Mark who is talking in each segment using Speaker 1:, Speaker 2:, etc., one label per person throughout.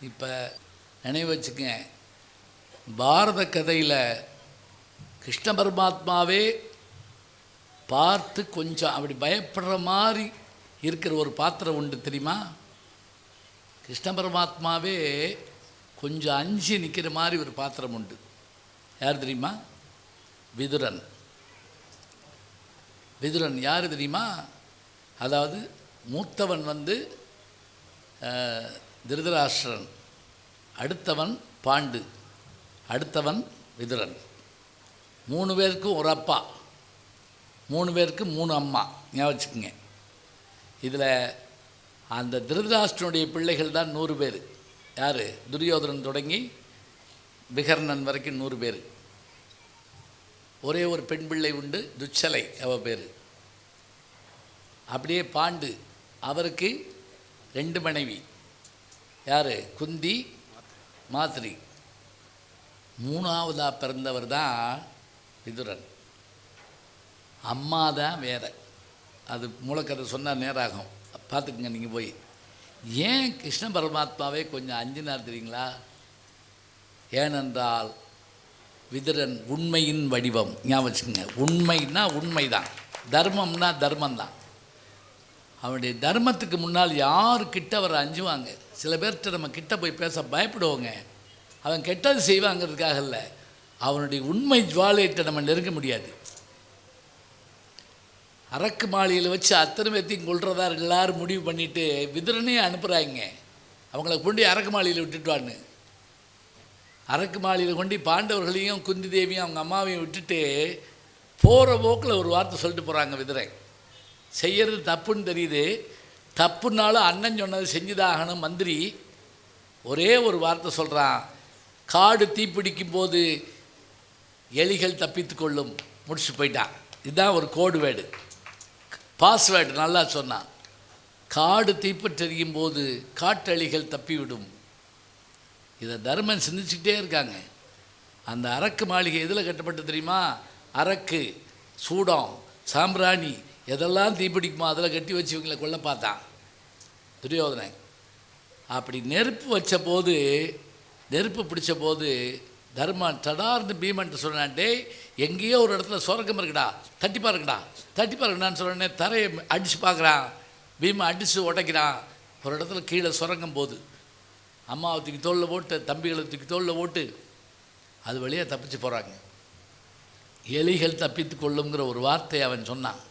Speaker 1: இப்போ நினைவு வச்சுக்கங்க, பாரத கதையில் கிருஷ்ண பரமாத்மாவே பார்த்து கொஞ்சம் அப்படி பயப்படுற மாதிரி இருக்கிற ஒரு பாத்திரம் உண்டு தெரியுமா? கிருஷ்ண பரமாத்மாவே கொஞ்சம் அஞ்சு நிற்கிற மாதிரி ஒரு பாத்திரம் உண்டு. யார் தெரியுமா? விதுரன். விதுரன் யார் தெரியுமா? அதாவது மூத்தவன் திருதராஷ்டிரன், அடுத்தவன் பாண்டு, அடுத்தவன் விதுரன். 3 பேருக்கும் ஒரு அப்பா, 3 பேருக்கு 3 அம்மா. ஞாபகம் வச்சுக்கோங்க. இதில் அந்த திருதராஷ்டிரனுடைய பிள்ளைகள் தான் 100 பேர். யார்? துரியோதனன் தொடங்கி விகர்ணன் வரைக்கும் 100 பேர். ஒரே ஒரு பெண் பிள்ளை உண்டு, துச்சலை அவ பேர். அப்படியே பாண்டு, அவருக்கு 2 மனைவி. யார்? குந்தி, மாத்ரி. 3ஆவதாக பிறந்தவர் தான் விதுரன். அம்மா தான் வேறு. அது மூலக்கதை சொன்னால் நேராகும், பார்த்துக்குங்க நீங்கள் போய். ஏன் கிருஷ்ண பரமாத்மாவே கொஞ்சம் அஞ்சினார் தெரியுங்களா? ஏனென்றால் விதுரன் உண்மையின் வடிவம். ஞாபகம் வச்சுக்கோங்க, உண்மைன்னா உண்மைதான், தர்மம்னா தர்மந்தான். அவனுடைய தர்மத்துக்கு முன்னால் யாருக்கிட்ட அவர் அஞ்சுவாங்க? சில பேர்கிட்ட நம்ம கிட்ட போய் பேச பயப்படுவோங்க. அவன் கெட்டது செய்வாங்கிறதுக்காக இல்லை, அவனுடைய உண்மை ஜுவாலையிட்ட நம்ம நெருங்க முடியாது. அரக்கு மாளிகையில் வச்சு அத்தனை பேர்த்தையும் கொள்றதா எல்லோரும் முடிவு பண்ணிவிட்டு விதுரனையும் அனுப்புகிறாங்க. அவங்கள கொண்டு அரக்கு மாளிகையில் விட்டுட்டுவான்னு. அரக்கு மாளிகையில் கொண்டு பாண்டவர்களையும் குந்தி தேவியும் அவங்க அம்மாவையும் விட்டுட்டு போகிற போக்கில் ஒரு வார்த்தை சொல்லிட்டு போகிறாங்க. விதுரன் செய்கிறது தப்புன்னு தெரியுது, தப்புனாலும் அண்ணன் சொன்னது செஞ்சுதாகணும். மந்திரி ஒரே ஒரு வார்த்தை சொல்கிறான், காடு தீப்பிடிக்கும் போது எலிகள் தப்பித்து கொள்ளும். முடிச்சு போயிட்டான். இதுதான் ஒரு கோடு வேர்டு, பாஸ்வேர்டு. நல்லா சொன்னான். காடு தீப்பற்றெறியும் போது காட்டெலிகள் தப்பிவிடும். இதை தர்மன் சிந்திச்சுக்கிட்டே இருக்காங்க. அந்த அரக்கு மாளிகை எதில் கட்டப்பட்டு தெரியுமா? அரக்கு, சூடம், சாம்பிராணி எதெல்லாம் தீப்பிடிக்குமோ அதில் கட்டி வச்சு இவங்களை கொல்ல பார்த்தான் துரியோதனன். அப்படி நெருப்பு வச்ச போது, நெருப்பு பிடிச்ச போது தர்மன் தடார்னு பீமன்ட்டு சொன்னான்டே, எங்கேயோ ஒரு இடத்துல சொர்க்கம் இருக்குடா, தட்டி பாருங்கடான்னு சொன்னே தரையை அடித்து பார்க்குறான். பீமை அடித்து உடைக்கிறான். ஒரு இடத்துல கீழே சுரங்கம் போகுது. அம்மாவை தூக்கி தோளில் போட்டு, தம்பிகளை தூக்கி தோளில் போட்டு அது வழியாக தப்பிச்சு போகிறாங்க. எலிகள் தப்பித்து கொள்ளுங்கிற ஒரு வார்த்தையை அவன் சொன்னான்.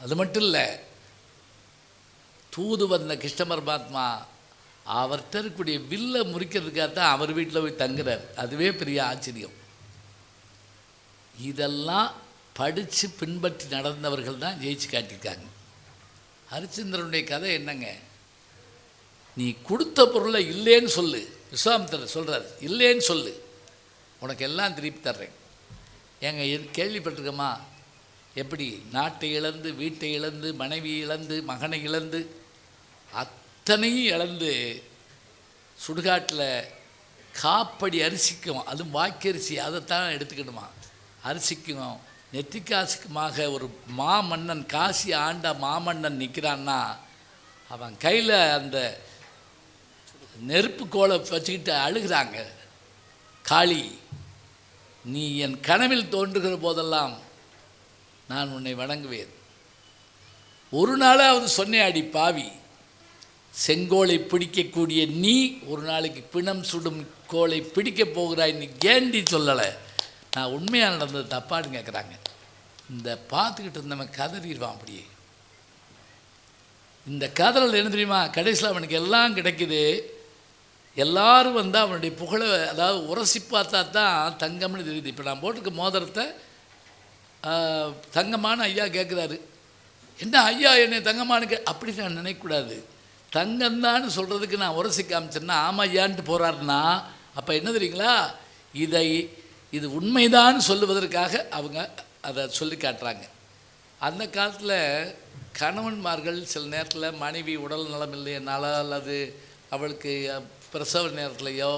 Speaker 1: அது மட்டும் இல்லை, தூது வந்த கிருஷ்ண பரமாத்மா அவர்கிட்ட இருக்கக்கூடிய வில்லை முறிக்கிறதுக்காக தான் அவர் வீட்டில் போய் தங்குறார். அதுவே பெரிய ஆச்சரியம். இதெல்லாம் படித்து பின்பற்றி நடந்தவர்கள் தான் ஜெயிச்சு காட்டியிருக்காங்க. ஹரிச்சந்திரனுடைய கதை என்னங்க? நீ கொடுத்த பொருளை இல்லைன்னு சொல்லு. விஸ்வாமித்திரர் சொல்கிறார், இல்லைன்னு சொல்லு, உனக்கு எல்லாம் திருப்பி தர்றேன். ஏங்க கேள்விப்பட்டிருக்கோமா? எப்படி நாட்டை இழந்து, வீட்டை இழந்து, மனைவி இழந்து, மகனை இழந்து, அத்தனையும் இழந்து சுடுகாட்டில் காப்படி அரிசிக்கும், அதுவும் வாக்கரிசி, அதைத்தான் எடுத்துக்கணுமா, அரிசிக்கும் நெத்திக்காசுக்குமாக ஒரு மாமன்னன், காசி ஆண்ட மாமன்னன் நிற்கிறான்னா அவன் கையில் அந்த நெருப்பு கோலை வச்சுக்கிட்டு அழுகிறாங்க. காளி, நீ என் கனவில் தோன்றுகிற போதெல்லாம் நான் உன்னை வணங்குவேன். ஒரு நாளாவது சொன்னேன், பாவி, செங்கோலை பிடிக்கக்கூடிய நீ ஒரு நாளைக்கு பிணம் சுடும் கோலை பிடிக்க போகிறாய். நீ கேண்டி சொல்லலை. நான் உண்மையாக நடந்தது தப்பான்னு கேட்குறாங்க. இந்த பார்த்துக்கிட்டு இருந்தவன் கதறிடுவான். அப்படியே இந்த கதறல் என்ன தெரியுமா? கடைசியில் அவனுக்கு எல்லாம் கிடைக்குது. எல்லாரும் அவனுடைய புகழை, அதாவது உரசி பார்த்தா தான் தங்கம்னு தெரியுது. இப்போ நான் போட்டிருக்க மோதிரத்தை தங்கமான ஐயா கேட்குறாரு. என்ன ஐயா என்னை தங்கமானு அப்படி நான் நினைக்கக்கூடாது. தங்கம்தான்னு சொல்கிறதுக்கு நான் உரசி காமிச்சேன்னா ஆமாம் ஐயான்ட்டு போகிறாருன்னா அப்போ என்ன தெரியுங்களா? இது உண்மைதான் சொல்லுவதற்காக அவங்க அதை சொல்லி காட்டுறாங்க. அந்த காலத்தில் கணவன்மார்கள் சில நேரத்தில் மனைவி உடல் நலம் இல்லையனால அல்லது அவளுக்கு பிரசவ நேரத்துலையோ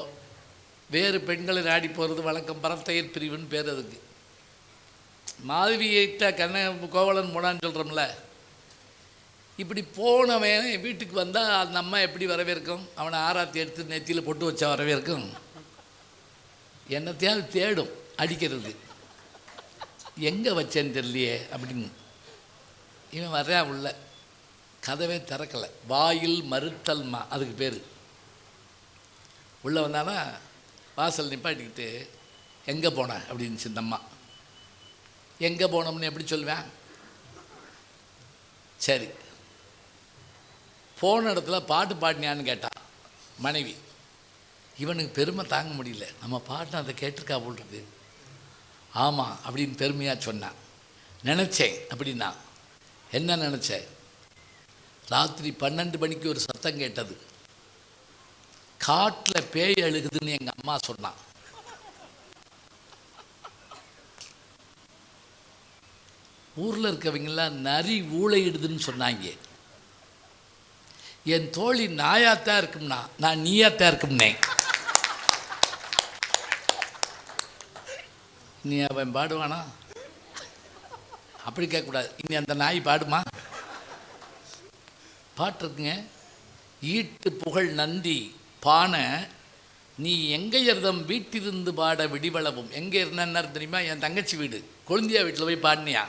Speaker 1: வேறு பெண்களை நாடி போகிறது வழக்கம். பரத்தையர் பிரிவுன்னு பேர் அதுக்கு. மாதவியிட்ட கோவலன் போனான்னு சொல்கிறோம்ல, இப்படி போனவன் வீட்டுக்கு வந்தால் அந்த அம்மா எப்படி வரவேற்கும்? அவனை ஆராத்தி எடுத்து நெத்தியில் பொட்டு வச்சா வரவேற்கும்? என்னத்தையாவது தேடும் அடிக்கிறது. எங்கே வச்சேன்னு தெரியலையே அப்படின்னு. இவன் வர்றான் உள்ள, கதவே திறக்கலை. வாயில் மறுத்தல்மா அதுக்கு பேர். உள்ளே வந்தானா வாசல் நிப்பாட்டிக்கிட்டு எங்கே போனேன் அப்படின்னு இந்த அம்மா. எங்கே போனோம்னு எப்படி சொல்லுவேன்? சரி, போன இடத்துல பாட்டு பாடினியான்னு கேட்டா மனைவி. இவனுக்கு பெருமை தாங்க முடியல, நம்ம பாட்டு அதை கேட்டிருக்கா போல் இருக்கு. ஆமாம் அப்படின்னு பெருமையாக சொன்னான். நினச்சேன் அப்படின்னா. என்ன நினச்சேன்? ராத்திரி 12 மணிக்கு ஒரு சத்தம் கேட்டது, காட்டில் பேய் அழுகுதுன்னு எங்கள் அம்மா சொன்னான். ஊரில் இருக்கவங்களாம் நரி ஊழையிடுதுன்னு சொன்னாங்க. என் தோழி நாயாத்தான் இருக்கும்னா நான் நீயாத்தான் இருக்கும்னே. நீ அவன் பாடுவானா? அப்படி கேட்கக்கூடாது. இனி அந்த நாய் பாடுமா? பாட்டு இருக்குங்க. ஈட்டு புகழ் நந்தி பானை நீ எங்கையர்தம் வீட்டிலிருந்து பாட விடிவளவும். எங்கே இருந்தா தெரியுமா? என் தங்கச்சி வீடு கொழுந்தியா வீட்டில் போய் பாடினியா.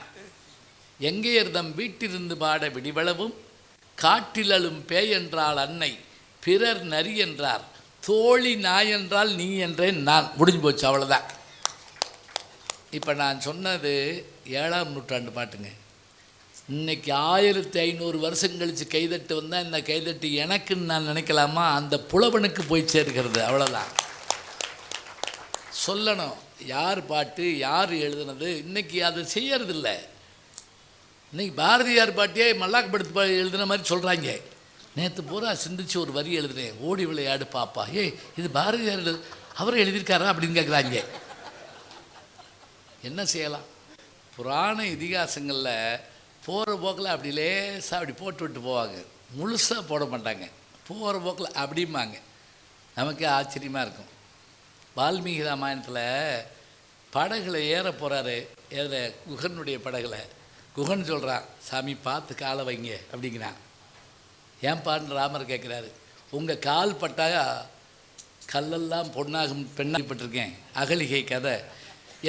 Speaker 1: எங்கையர்தம் வீட்டிலிருந்து பாட விடிவளவும் காட்டிலும் பேய் என்றால் அன்னை, பிறர் நரி என்றார், தோழி நாய் என்றால் நீ என்றேன் நான். முடிஞ்சு போச்சு, அவ்வளோதான். இப்போ நான் சொன்னது 7ஆம் நூற்றாண்டு பாட்டுங்க. இன்னைக்கு 1500 வருஷம் கழித்து கைதட்டு வந்தால் இந்த கைதட்டு எனக்குன்னு நான் நினைக்கலாமா? அந்த புலவனுக்கு போய் சேர்க்கிறது, அவ்வளோதான். சொல்லணும் யார் பாட்டு யார் எழுதுனது. இன்றைக்கி அதை செய்யறதில்லை. இன்றைக்கி பாரதியார் பாட்டியே மல்லாக்கப்படுத்து எழுதுன மாதிரி சொல்கிறாங்க. நேற்று பூரா சிந்திச்சு ஒரு வரி எழுதுனேன், ஓடி விளையாடு பாப்பா. இது பாரதியார் அவர் எழுதியிருக்காரா அப்படின்னு கேட்குறாங்க. என்ன செய்யலாம்? புராண இதிகாசங்களில் போகிற போக்கில் அப்படி லேசாக அப்படி போட்டு விட்டு போவாங்க, முழுசாக போட மாட்டாங்க. போகிற போக்கில் அப்படிம்பாங்க. நமக்கே ஆச்சரியமாக இருக்கும். வால்மீகி ராமாயணத்தில் படகுல ஏற போகிறாரு. குகனுடைய படகுல குகன் சொல்கிறான், சாமி பார்த்து காலை வைங்க அப்படிங்கிறான். ஏன் பாருன்னு ராமர் கேட்குறாரு. உங்கள் கால் பட்டா கல்லெல்லாம் பொண்ணாகும் பெண்ணாகப்பட்டிருக்கேன், அகலிகை கதை.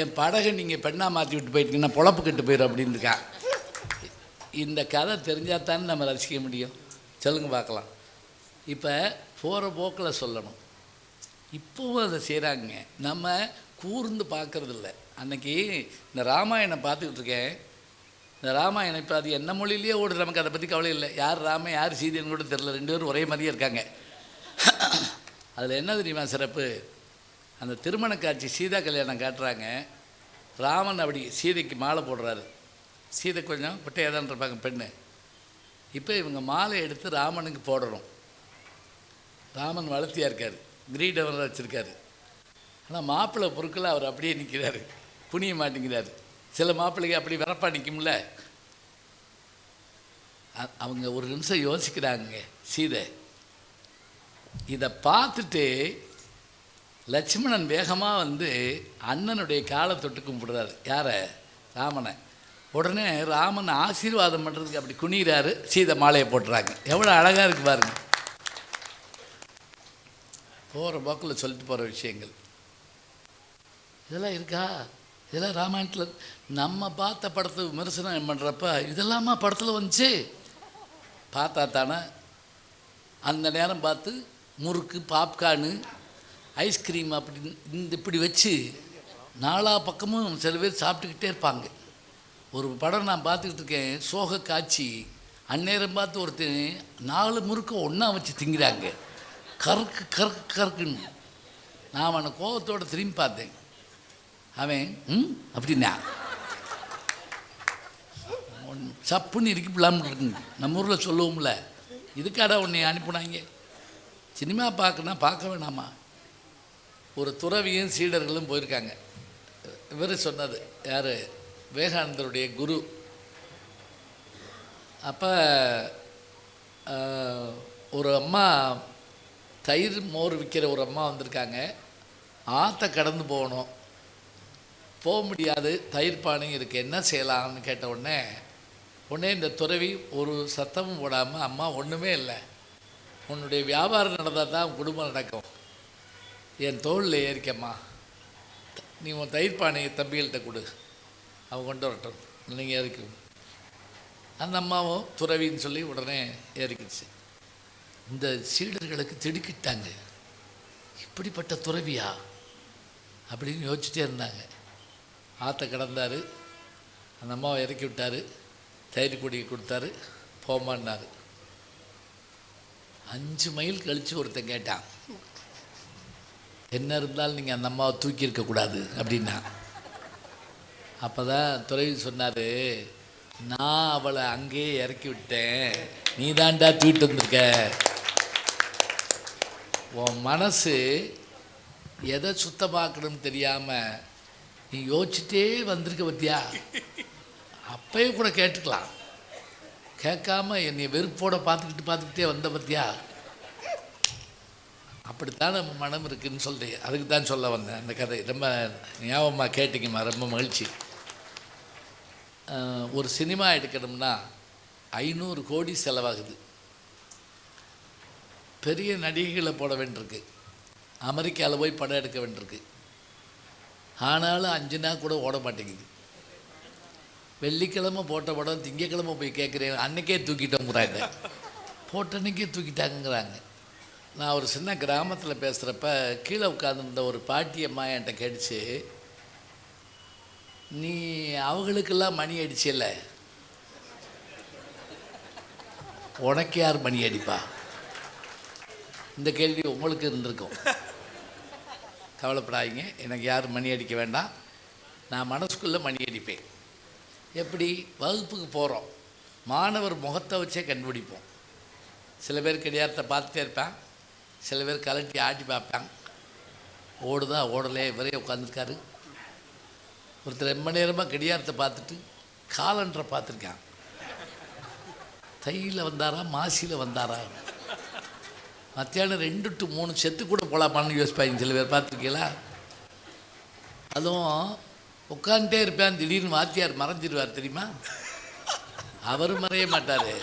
Speaker 1: என் படகை நீங்கள் பெண்ணாக மாற்றி விட்டு போயிட்டீங்கன்னா பொழப்பு கெட்டு போயிடும் அப்படின்னு இருக்கான். இந்த கதை தெரிஞ்சால் தானே நம்ம ரசிக்க முடியும். சொல்லுங்க பார்க்கலாம். இப்போ போகிற போக்கில் சொல்லணும். இப்போவும் அதை செய்கிறாங்க, நம்ம கூர்ந்து பார்க்குறதில்ல. அன்றைக்கி இந்த ராமாயணம் பார்த்துக்கிட்டு இருக்கேன். இந்த ராமாயணம் இப்போ அது என்ன மொழியிலேயே ஓடுது, நமக்கு அதை பற்றி கவலை இல்லை. யார் ராமன் யார் சீதைன்னு கூட தெரில, 2 பேரும் ஒரே மாதிரியே இருக்காங்க. அதில் என்ன தெரியுமா சிறப்பு? அந்த திருமண காட்சி சீதா கல்யாணம் காட்டுறாங்க. ராமன் அப்படி சீதைக்கு மாலை போடுறாரு. சீதை கொஞ்சம் குட்டையாக தான் இருப்பாங்க பெண்ணு. இப்போ இவங்க மாலை எடுத்து ராமனுக்கு போடுறோம். ராமன் வளர்த்தியாக இருக்கார், கிரீடவர் வச்சுருக்காரு. ஆனால் மாப்பிள்ளை பொருட்கள் அவர் அப்படியே நிற்கிறாரு, புனிய மாட்டேங்கிறாரு. சில மாப்பிள்ளைங்க அப்படி வரப்பா நிற்கும்ல. அவங்க ஒரு நிமிஷம் யோசிக்கிறாங்க. சீதை இதை பார்த்துட்டு லட்சுமணன் வேகமாக வந்து அண்ணனுடைய காலை தொட்டு கும்பிடுறாரு. யாரை? ராமனை. உடனே ராமன் ஆசீர்வாதம் பண்ணுறதுக்கு அப்படி குனிகிறாரு. சீதை மாலையை போட்டுறாங்க. எவ்வளோ அழகாக இருக்குது பாருங்க. போகிற போக்கில் சொல்லிட்டு போகிற விஷயங்கள் இதெல்லாம் இருக்கா? இதெல்லாம் ராமாயணத்தில் நம்ம பார்த்த படத்தை விமர்சனம் பண்ணுறப்ப இதெல்லாமா படத்தில் வந்துச்சு? பார்த்தா தானே அந்த நேரம் பார்த்து முறுக்கு பாப்கார்னு ஐஸ்கிரீம் அப்படி இப்படி வச்சு நாலா பக்கமும் சில பேர் சாப்பிட்டுக்கிட்டே இருப்பாங்க. ஒரு படம் நான் பார்த்துக்கிட்டு இருக்கேன், சோக காட்சி. அந்நேரம் பார்த்து ஒருத்தன் 4 முறுக்கை ஒன்றா வச்சு திங்கிறாங்க, கருக்கு கருக்கு கருக்குன்னு. நான் அவனை கோபத்தோடு திரும்பி பார்த்தேன். அவன் அப்படின்னா சப்புன்னு இருக்கிப்பலாம்னு இருக்குங்க. நம்ம ஊரில் சொல்லுவோம்ல, இதுக்காடா உன்னை அனுப்புனாங்க சினிமா பார்க்கணுன்னா பார்க்க வேணாமா? ஒரு துறவியும் சீடர்களும் போயிருக்காங்க. இவர் சொன்னது யார்? விவேகானந்தருடைய குரு. அப்போ ஒரு அம்மா தயிர் மோர் விற்கிற ஒரு அம்மா வந்திருக்காங்க. ஆற்றை கடந்து போகணும், போக முடியாது, தயிர் பானையும் இருக்குது, என்ன செய்யலாம்னு கேட்ட உடனே உடனே இந்த துறவி ஒரு சத்தமும் போடாமல், அம்மா ஒன்றுமே இல்லை, உன்னுடைய வியாபாரம் நடந்தால் தான் குடும்பம் நடக்கும், என் தோளில் ஏறிக்கம்மா, நீ உன் தயிர் பானையை தம்பிகள்கிட்ட கொடு, அவன் கொண்டு வரட்டும், நீங்கள் ஏறிக்கும். அந்த அம்மாவும் துறவின்னு சொல்லி உடனே ஏறிக்கிடுச்சு. இந்த சீடர்களுக்கு திடுக்கிட்டாங்க, இப்படிப்பட்ட துறவியா அப்படின்னு யோசிச்சுட்டே இருந்தாங்க. ஆற்றை கடந்தார், அந்த அம்மாவை இறக்கி விட்டார், தயிர் குடிக்க கொடுத்தாரு, போமான்னார். 5 மைல் கழித்து ஒருத்தன் கேட்டான், என்ன இருந்தாலும் நீங்கள் அந்த அம்மாவை தூக்கி இருக்கக்கூடாது அப்படின்னா. அப்போ தான் துறவி சொன்னார், நான் அவளை அங்கேயே இறக்கி விட்டேன், நீ தாண்டா தூக்கிட்டு வந்திருக்க. உன் மனசு எதை சுத்தமாக்கணும்னு தெரியாமல் நீ யோசிச்சுட்டே வந்திருக்க பத்தியா, அப்பயே கூட கேட்டுக்கலாம், கேட்காம என்னை வெறுப்போட பார்த்துக்கிட்டே வந்த பத்தியா, அப்படித்தான் நம்ம மனம் இருக்குதுன்னு சொல்கிறேன். அதுக்கு தான் சொல்ல வந்தேன் அந்த கதை. ரொம்ப ஞாபகமாக கேட்டிங்கம்மா, ரொம்ப மகிழ்ச்சி. ஒரு சினிமா எடுக்கணும்னா 500 கோடி செலவாகுது. பெரிய நடிகைகளை போட வேண்டியிருக்கு, அமெரிக்காவில் போய் படம் எடுக்க வேண்டியிருக்கு. ஆனாலும் 5 நாள் கூட ஓட மாட்டேங்குது. வெள்ளிக்கிழமை போட்ட படம் திங்கக்கிழமை போய் கேட்குறேன், அன்றைக்கே தூக்கிட்டோங்கிறாங்க, போட்ட அன்றைக்கே தூக்கிட்டாங்கிறாங்க. நான் ஒரு சின்ன கிராமத்தில் பேசுகிறப்ப கீழே உட்காந்துருந்த ஒரு பாட்டி அம்மா என்கிட்ட கேட்டுச்சு, நீ அவங்களுக்கெல்லாம் மணி அடிச்சில்ல, உனக்கு யார் மணி அடிப்பா? இந்த கேள்வி உங்களுக்கு இருந்திருக்கும். கவலைப்படாதீங்க, எனக்கு யார் மணி அடிக்க வேண்டாம், நான் மனசுக்குள்ளே மணி அடிப்பேன். எப்படி? வகுப்புக்கு போகிறோம், மாணவர் முகத்தை வச்சே கண்டுபிடிப்போம். சில பேர் கடியாரத்தை பார்த்துட்டே இருப்பேன், சில பேர் கலட்டி ஆட்டி பார்ப்பேன், ஓடுதா ஓடலே, இவரே உட்காந்துருக்காரு. ஒருத்தர் ரொம்ப நேரமாக கடியாரத்தை பார்த்துட்டு காலண்டரை பார்த்துருக்கான், தையில் வந்தாரா மாசியில் வந்தாரா, மத்தியானம் 2 to 3 செத்து கூட போகலாமான்னு யோசிப்பாங்க சில பேர், பார்த்துருக்கீங்களா? அதுவும் உட்காந்துட்டே இருப்பேன், திடீர்னு வாத்தியார் மறைஞ்சிடுவார் தெரியுமா, அவர் மறைய மாட்டார்,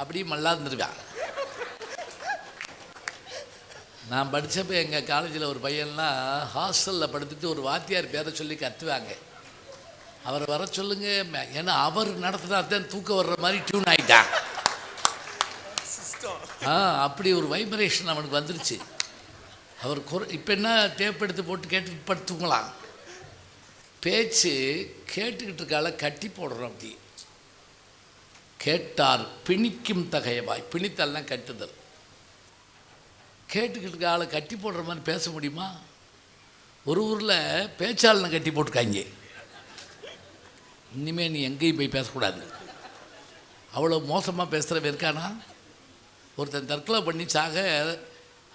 Speaker 1: அப்படி மல்லாந்துருவேன். நான் படித்தப்போ எங்கள் காலேஜில் ஒரு பையன்லாம் ஹாஸ்டலில் படுத்துட்டு ஒரு வாத்தியார் பேரை சொல்லி கத்துவாங்க, அவரை வர சொல்லுங்க, ஏன்னா அவர் நடத்தினா தான் தூக்கம் வர்ற மாதிரி டியூன் ஆகிட்டான். அப்படி ஒரு வைப்ரேஷன் அவனுக்கு வந்துருச்சு. அவர் இப்போ என்ன டேப் எடுத்து போட்டு கேட்டு படுத்துங்களாம், பேச்சு கேட்டுக்கிட்டு இருக்கால கட்டி போடுறோம். அப்படி கேட்டார் பிணிக்கும் தகையவாய், பிணித்தல்லாம் கட்டுதல். கேட்டுக்கிட்டு இருக்க ஆளை கட்டி போடுற மாதிரி பேச முடியுமா? ஒரு ஊரில் பேச்சாளனை கட்டி போட்டுக்காங்க, இனிமேல் நீ எங்கேயும் போய் பேசக்கூடாது, அவ்வளோ மோசமாக பேசுகிறவன் இருக்கானா? ஒருத்தன் தற்கொலை பண்ணி சாக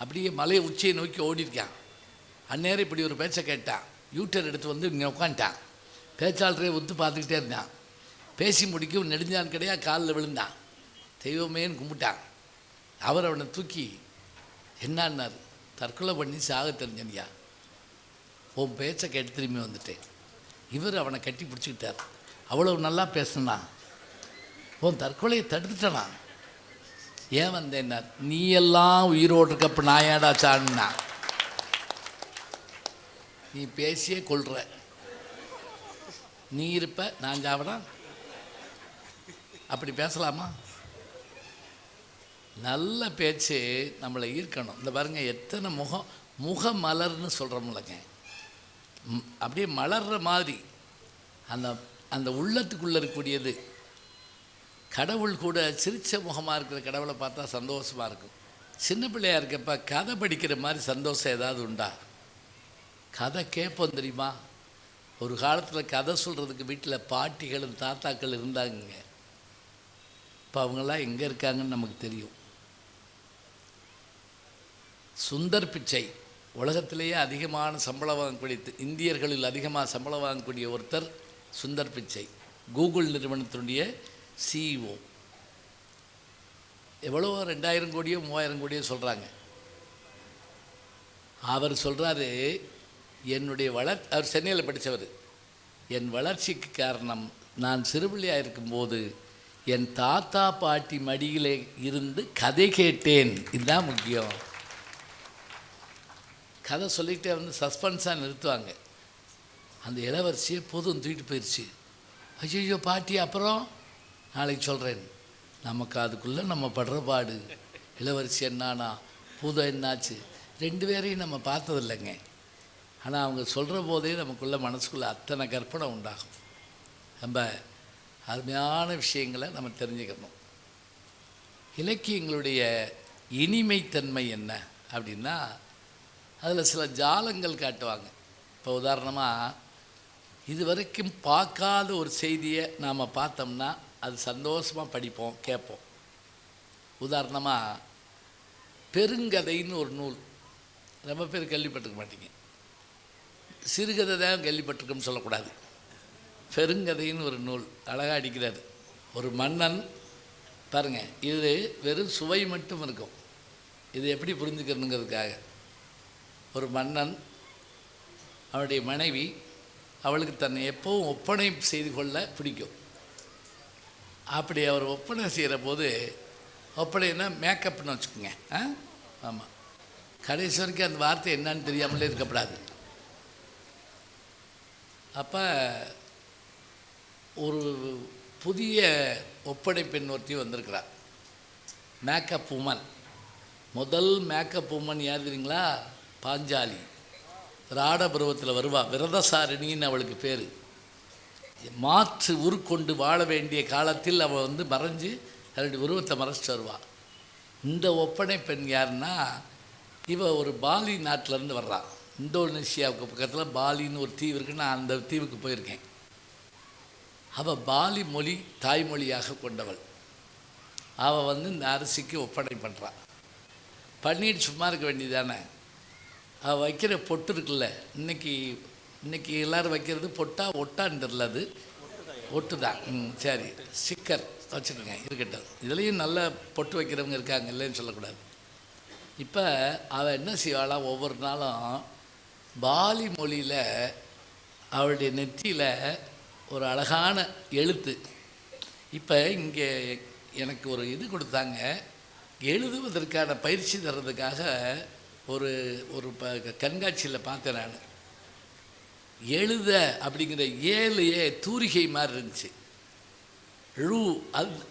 Speaker 1: அப்படியே மலையை உச்சியை நோக்கி ஓடிருக்கான். அந்நேரம் இப்படி ஒரு பேச்சை கேட்டான், யூட்டர் எடுத்து வந்து இங்கே உட்காந்துட்டான். பேச்சாளரே ஒத்து பார்த்துக்கிட்டே இருந்தான். பேசி முடிக்கும் நெடுஞ்சான் கிடையாது, காலில் விழுந்தான், தெய்வமேன்னு கும்பிட்டான். அவர் அவனை தூக்கி என்னான்னார், தற்கொலை பண்ணி சாக தெரிஞ்சனியா, உன் பேச்சை கேட்டு திரும்பி வந்துட்டேன். இவர் அவனை கட்டி பிடிச்சிக்கிட்டார், அவ்வளோ நல்லா பேசுனா, உன் தற்கொலையை தடுத்துட்டனா, ஏன் வந்தேன்னார், நீ எல்லாம் உயிரோடு இருக்கப்போ நான் ஏடா சான்னா, நீ பேசியே கொள்ற, நீ இருப்ப நான் சாவடா, அப்படி பேசலாமா? நல்ல பேச்சு நம்மளை ஈர்க்கணும். இந்த பாருங்கள், எத்தனை முக மலர்னு சொல்கிறோம்லங்க, அப்படியே மலர்ற மாதிரி அந்த அந்த உள்ளத்துக்குள்ளே இருக்கக்கூடியது. கடவுள் கூட சிரித்த முகமாக இருக்கிற கடவுளை பார்த்தா சந்தோஷமாக இருக்கும். சின்ன பிள்ளையாக இருக்கப்ப கதை படிக்கிற மாதிரி சந்தோஷம் ஏதாவது உண்டா? கதை கேட்போம் தெரியுமா? ஒரு காலத்தில் கதை சொல்கிறதுக்கு வீட்டில் பாட்டிகளும் தாத்தாக்கள் இருந்தாங்க. இப்போ அவங்களாம் எங்கே இருக்காங்கன்னு நமக்கு தெரியும். சுந்தர் பிச்சை உலகத்திலேயே அதிகமான சம்பளம் வாங்கக்கூடிய, இந்தியர்களில் அதிகமாக சம்பளம் வாங்கக்கூடிய ஒருத்தர் சுந்தர் பிச்சை, கூகுள் நிறுவனத்தினுடைய சிஇஓ. எவ்வளோ 2000 கோடியோ 3000 கோடியோ சொல்கிறாங்க. அவர் சொல்கிறாரு, என்னுடைய அவர் சென்னையில் படித்தவர், என் வளர்ச்சிக்கு காரணம் நான் சிறுபிள்ளையாக இருக்கும்போது என் தாத்தா பாட்டி மடியில் இருந்து கதை கேட்டேன். இதுதான் முக்கியம். கதை சொல்லிகிட்டே வந்து சஸ்பென்ஸாக நிறுத்துவாங்க. அந்த இளவரசியை போதும் தூக்கிட்டு போயிடுச்சு. ஐயோ பாட்டி, அப்புறம் நாளைக்கு சொல்கிறேன். நமக்கு அதுக்குள்ளே நம்ம படுற பாடு, இளவரசி என்னானா பூதம் என்னாச்சு, 2 பேரையும் நம்ம பார்த்ததில்லைங்க. ஆனால் அவங்க சொல்கிற போதே நமக்குள்ளே மனசுக்குள்ளே அத்தனை கற்பனை உண்டாகும். ரொம்ப அருமையான விஷயங்களை நம்ம தெரிஞ்சுக்கணும். இலக்கியங்களுடைய இனிமைத்தன்மை என்ன அப்படின்னா, அதில் சில ஜாலங்கள் காட்டுவாங்க. இப்போ உதாரணமாக, இது வரைக்கும் பார்க்காத ஒரு செய்தியை நாம் பார்த்தோம்னா அது சந்தோஷமாக படிப்போம், கேட்போம். உதாரணமாக, பெருங்கதைன்னு ஒரு நூல் ரொம்ப பேர் கேள்விப்பட்டிருக்க மாட்டீங்க. சிறுகதை தான் கேள்விப்பட்டிருக்கோம்னு சொல்லக்கூடாது. பெருங்கதைன்னு ஒரு நூல் அழகாக அடிக்கிறார். ஒரு மன்னன் பாருங்கள், இது வெறும் சுவை மட்டும் இருக்கும். இது எப்படி புரிஞ்சுக்கணுங்கிறதுக்காக, ஒரு மன்னன், அவனுடைய மனைவி, அவளுக்கு தன்னை எப்போவும் ஒப்பனை செய்து கொள்ள பிடிக்கும். அப்படி அவர் ஒப்பனை செய்கிற போது, ஒப்பனைன்னா மேக்கப்னு வச்சுக்கோங்க. ஆமாம், கடைசி வரைக்கும் அந்த வார்த்தை என்னன்னு தெரியாமலே இருக்கப்படாது. அப்போ ஒரு புதிய ஒப்படை பெண் ஒருத்தி வந்திருக்கிறார், மேக்கப் உமன். முதல் மேக்கப் உமன் யார் தெரியுங்களா? பாஞ்சாலி. ராடபருவத்தில் வருவா, விரதசாரிணின்னு அவளுக்கு பேர். மாற்று உருக்கொண்டு வாழ வேண்டிய காலத்தில் அவள் வந்து மறைஞ்சு அவளுடைய உருவத்தை மறைச்சிட்டு வருவாள். இந்த ஒப்பனை பெண் யாருன்னா, இவள் ஒரு பாலி நாட்டிலேருந்து வர்றாள். இந்தோனேஷியாவுக்கு பக்கத்தில் பாலின்னு ஒரு தீவு இருக்குது. நான் அந்த தீவுக்கு போயிருக்கேன். அவள் பாலி மொழி தாய்மொழியாக கொண்டவள். அவள் வந்து இந்த அரசிக்கு ஒப்பனை பண்ணுறாள். பண்ணிட்டு சும்மா இருக்க வேண்டியதானே. அவள் வைக்கிற பொட்டு இருக்குல்ல, இன்றைக்கி எல்லோரும் வைக்கிறது பொட்டா ஒட்டான்னு தெரில, அது ஒட்டு தான். சரி, ஸ்டிக்கர் வச்சுக்கோங்க, இருக்கட்டும். இதுலேயும் நல்ல பொட்டு வைக்கிறவங்க இருக்காங்க, இல்லைன்னு சொல்லக்கூடாது. இப்போ அவள் என்ன செய்வாளா, ஒவ்வொரு நாளும் பாலி மொழியில் அவளுடைய நெற்றியில் ஒரு அழகான எழுத்து. இப்போ இங்கே எனக்கு ஒரு இது கொடுத்தாங்க, எழுதுவதற்கான பயிற்சி தர்றதுக்காக ஒரு ஒரு கண்காட்சியில் பார்த்தேன் நான். எழுத அப்படிங்கிற 7 தூரிகை மாதிரி இருந்துச்சு.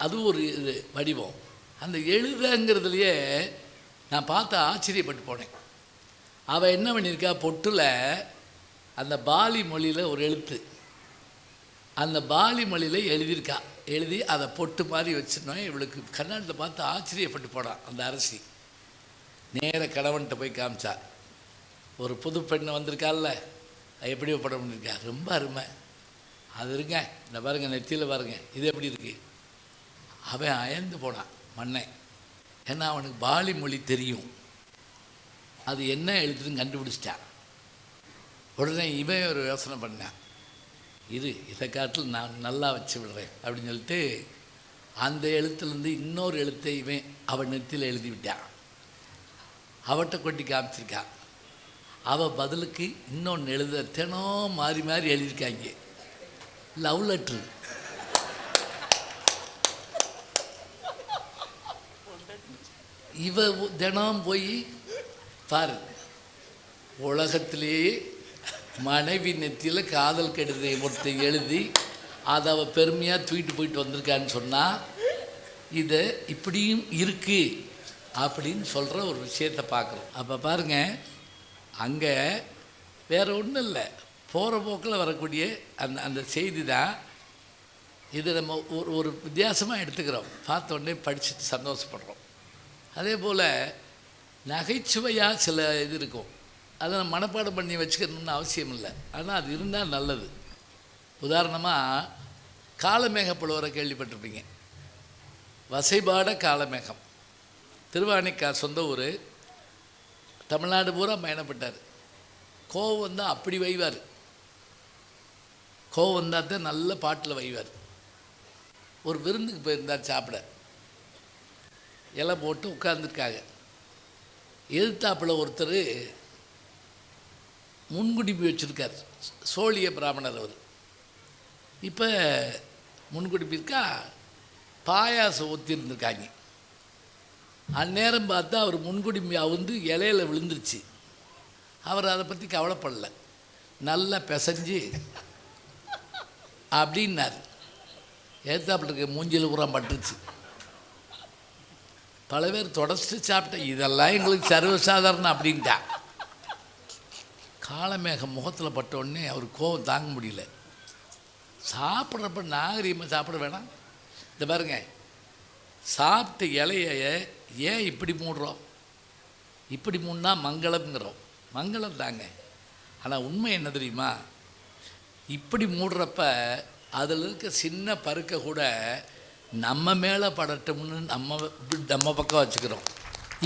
Speaker 1: அது ஒரு இது வடிவம். அந்த எழுதங்கிறதுலையே நான் பார்த்து ஆச்சரியப்பட்டு போனேன். அவள் என்ன பண்ணியிருக்கா, பொட்டில் அந்த பாலி மொழியில் ஒரு எழுத்து, அந்த பாலி மொழியில் எழுதியிருக்கா. எழுதி அதை பொட்டு மாதிரி வச்சிருந்தோம். இவளுக்கு கண்ணாடியில் பார்த்து ஆச்சரியப்பட்டு போனான் அந்த அரசி. நேர கணவன்கிட்ட போய் காமிச்சா, ஒரு புது பெண்ணை வந்திருக்காள்ல, எப்படி படம் பண்ணியிருக்கா, ரொம்ப அருமை, அது இருங்க, இந்த பாருங்கள் நெத்தியில் பாருங்கள், இது எப்படி இருக்குது. அவன் அயர்ந்து போனான் மண்ணை. ஏன்னா அவனுக்கு பாலி மொழி தெரியும், அது என்ன எழுத்துன்னு கண்டுபிடிச்சிட்டான். உடனே இவன் ஒரு யோசனை பண்ணான், இதை காட்டில் நான் நல்லா வச்சு விடுறேன் அப்படின்னு சொல்லிட்டு அந்த எழுத்துலேருந்து இன்னொரு எழுத்தை இவன் அவன் நெத்தியில் எழுதி விட்டான். அவட்ட கொட்டி காமிச்சிருக்கான். அவள் பதிலுக்கு இன்னொன்று எழுத தினம் மாறி மாறி எழுதியிருக்காங்க, லவ் லெட்ரு. இவ தினம் போய் பாரு, உலகத்திலேயே மனைவி நெத்தியில் காதல் கடிதத்தை ஒருத்தர் எழுதி அதை அவள் பெருமையாக தூக்கிட்டு போயிட்டு வந்திருக்கான்னு சொன்னால், இதை இப்படியும் இருக்குது அப்படின்னு சொல்கிற ஒரு விஷயத்தை பார்க்குறோம். அப்போ பாருங்கள், அங்கே வேறு ஒன்றும் இல்லை, போகிற போக்கில் வரக்கூடிய அந்த செய்தி தான் இது. நம்ம ஒரு வித்தியாசமாக எடுத்துக்கிறோம், பார்த்த உடனே படிச்சுட்டு சந்தோஷப்படுறோம். அதே போல் நகைச்சுவையாக சில இது இருக்கும், அதை நம்ம மனப்பாடம் பண்ணி வச்சுக்கணும்னு அவசியம் இல்லை, ஆனால் அது இருந்தால் நல்லது. உதாரணமாக காலமேக புலவரை கேள்விப்பட்டிருப்பீங்க. வசைபாட காலமேகம், திருவானைக்கா சொந்த ஊர், தமிழ்நாடு பூரா பயணப்பட்டார். கோவம் வந்தால் அப்படி வைவார், கோவம் வந்தால் தான் நல்ல பாட்டில் வைவார். ஒரு விருந்துக்கு போயிருந்தார், சாப்பிட இலை போட்டு உட்கார்ந்துருக்காங்க. எதிர்த்தாப்பில் ஒருத்தர் முன்குடிப்பு வச்சுருக்கார், சோழிய பிராமணர் அவர். இப்போ முன்குடிப்பு இருக்கா, பாயாசம் ஊற்றிருந்துருக்காங்க. அந்நேரம் பார்த்தா அவர் முன்குடிமை வந்து இலையில் விழுந்துருச்சு. அவர் அதை பற்றி கவலைப்படல, நல்லா பிசைஞ்சு அப்படின்னார். ஏத்தாப்பில் இருக்க மூஞ்சில் பூரா பட்டுருச்சு. பல பேர் தொடச்சிட்டு சாப்பிட்டேன், இதெல்லாம் எங்களுக்கு சர்வசாதாரணம் அப்படின்ட்டா. காலமேகம் முகத்தில் பட்டோடனே அவர் கோபம் தாங்க முடியல. சாப்பிட்றப்ப நாகரீகமாக சாப்பிட வேணாம். இந்த பாருங்க, சாப்பிட்ட இலைய ஏன் இப்படி மூடுறோம்? இப்படி மூணுனா மங்களம்ங்கிறோம், மங்களம் தாங்க. ஆனால் உண்மை என்ன தெரியுமா, இப்படி மூடுறப்ப அதில் இருக்க சின்ன பருக்க கூட நம்ம மேலே படட்டும்னு நம்ம பக்கம் வச்சுக்கிறோம்.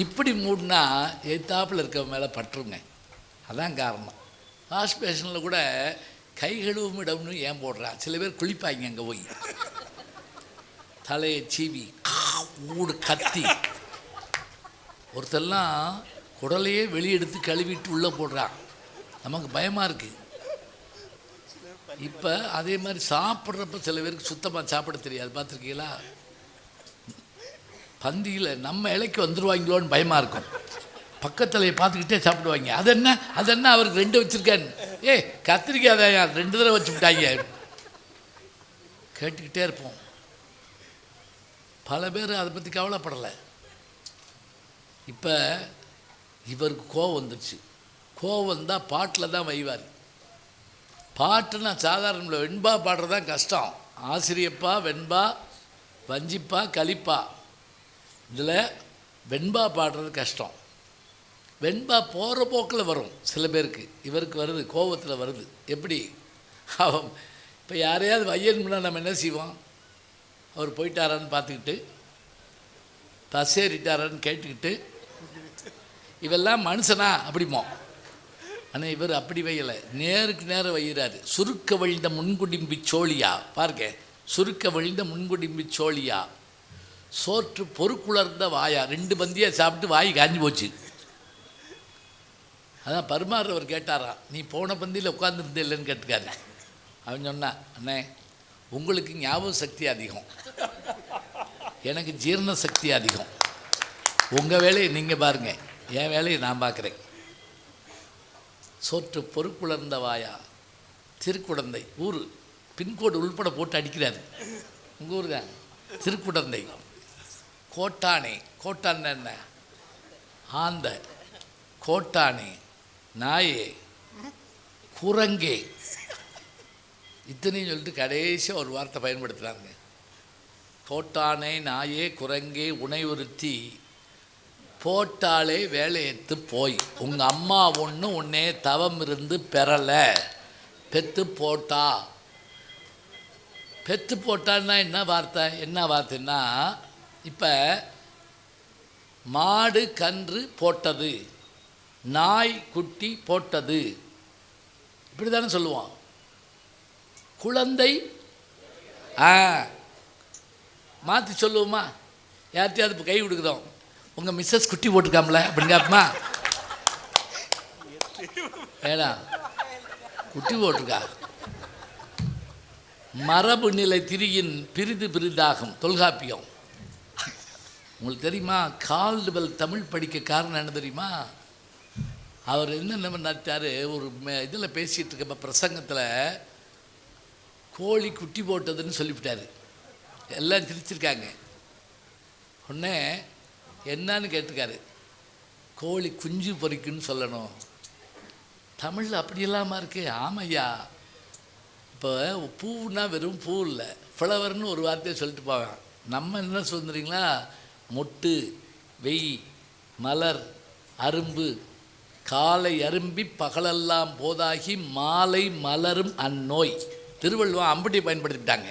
Speaker 1: இப்படி மூடினா எத்தாப்பில் இருக்க மேலே பட்டுருங்க. அதான் காரணம். வாஷ் பேஷனில் கூட கை கழுவும் இடம்னு ஏன் போடுறான்? சில பேர் குளிப்பாங்க அங்கே போய், தலையை சீவி ஊடு கத்தி, ஒருத்தெல்லாம் குடலையே வெளியெடுத்து கழுவிட்டு உள்ளே போடுறான். நமக்கு பயமாக இருக்குது. இப்போ அதே மாதிரி சாப்பிட்றப்ப சில பேருக்கு சுத்தமாக சாப்பிட தெரியாது, பார்த்துருக்கீங்களா? பந்தியில் நம்ம இலைக்கு வந்துடுவாங்களோன்னு பயமாக இருக்கும். பக்கத்தலையை பார்த்துக்கிட்டே சாப்பிடுவாங்க. அது என்ன அவருக்கு 2 வச்சுருக்கான்னு, கத்திரிக்காய் தான் 2 தடவை வச்சு விட்டாங்க, கேட்டுக்கிட்டே இருப்போம். பல பேர் அதை பற்றி கவலைப்படலை. இப்போ இவருக்கு கோவம் வந்துடுச்சு. கோவம் வந்தால் பாட்டில் தான் வைவார். பாட்டுன்னா சாதாரண வெண்பா பாடுறது தான் கஷ்டம். ஆசிரியப்பா, வெண்பா, வஞ்சிப்பா, கலிப்பா, இதில் வெண்பா பாடுறது கஷ்டம். வெண்பா போகிற போக்கில் வரும் சில பேருக்கு, இவருக்கு வருது, கோபத்தில் வருது. எப்படி அவன் இப்போ யாரையாவது வையணும்னா நம்ம என்ன செய்வோம்? அவர் போயிட்டாரான்னு பார்த்துக்கிட்டு, பஸ் ஏறிட்டாரான்னு கேட்டுக்கிட்டு, இவெல்லாம் மனுஷனா அப்படிமோ. ஆனால் இவர் அப்படி வையலை, நேருக்கு நேரம் வைகிறாரு. சுருக்க வழிந்த முன்குடிம்பி சோழியா பாருங்க, சுருக்க வழிந்த முன்குடிம்பி சோழியா, சோற்று பொறுக்குளர்ந்த வாயா. 2 பந்தியாக சாப்பிட்டு வாய் காஞ்சி போச்சு. அதான் பரிமாறுறவர் கேட்டாராம், நீ போன பந்தியில் உட்காந்துருந்தே இல்லைன்னு கேட்டுக்காரு. அவன் சொன்னான், அண்ணே உங்களுக்கு ஞாபக சக்தி அதிகம், எனக்கு ஜீரண சக்தி அதிகம். உங்கள் வேலையை நீங்கள் பாருங்கள், என் வேலையை நான் பார்க்குறேன். சோற்று பொறுக்குளர்ந்த வாயா, திருக்குடந்தை ஊர், பின்கோடு உள்பட போட்டு அடிக்கிறாரு. உங்கள் ஊர் தான் திருக்குடந்தை. கோட்டானே, கோட்டான் என்ன? ஆந்த, கோட்டானே, நாயே, குரங்கே, இத்தனையும் சொல்லிட்டு கடைசியாக ஒரு வார்த்தை பயன்படுத்துகிறாங்க. கோட்டானே, நாயே, குரங்கே, உனைவுறுத்தி போட்டாலே வேலையெத்து போய், உங்கள் அம்மா ஒன்று உன்னே தவம் இருந்து பெறலை, பெற்று போட்டா. பெற்று போட்டான்னா என்ன வார்த்தை? என்ன வார்த்தைன்னா, இப்போ மாடு கன்று போட்டது, நாய் குட்டி போட்டது, இப்படி தானே சொல்லுவான். குழந்தை மாற்றி சொல்லுவோமா? யார்த்தையாவது இப்போ கை கொடுக்குதோம், உங்கள் மிஸ்ஸஸ் குட்டி போட்டிருக்காமல அப்படின்னு கேட்போமா? ஏடா குட்டி போட்டிருக்கா. மரபு நிலை திரியின் பிரிது பிரிதாகும் தொல்காப்பியம். உங்களுக்கு தெரியுமா, கால்டுவெல் தமிழ் படிக்க காரணம் என்ன தெரியுமா? அவர் என்ன பண்ணாட்டார், ஒரு இதில் பேசிகிட்டு இருக்க பிரசங்கத்தில் கோழி குட்டி போட்டதுன்னு சொல்லிவிட்டார். எல்லாம் சிரிச்சிருக்காங்க. உடனே என்னன்னு கேட்டிருக்காரு, கோழி குஞ்சு பொறிக்குன்னு சொல்லணும். தமிழில் அப்படி இல்லாமல் இருக்கு. ஆமையா, இப்போ பூன்னா வெறும் பூ இல்லை, ஃப்ளவர்னு ஒரு வார்த்தையை சொல்லிட்டு போவேன். நம்ம என்ன சொல்லுறீங்களா, மொட்டு, வெய், மலர், அரும்பு, காலை அரும்பி பகலெல்லாம் போதாகி மாலை மலரும் அந்நோய். திருவள்ளுவன் அம்புட்டி பயன்படுத்திட்டாங்க.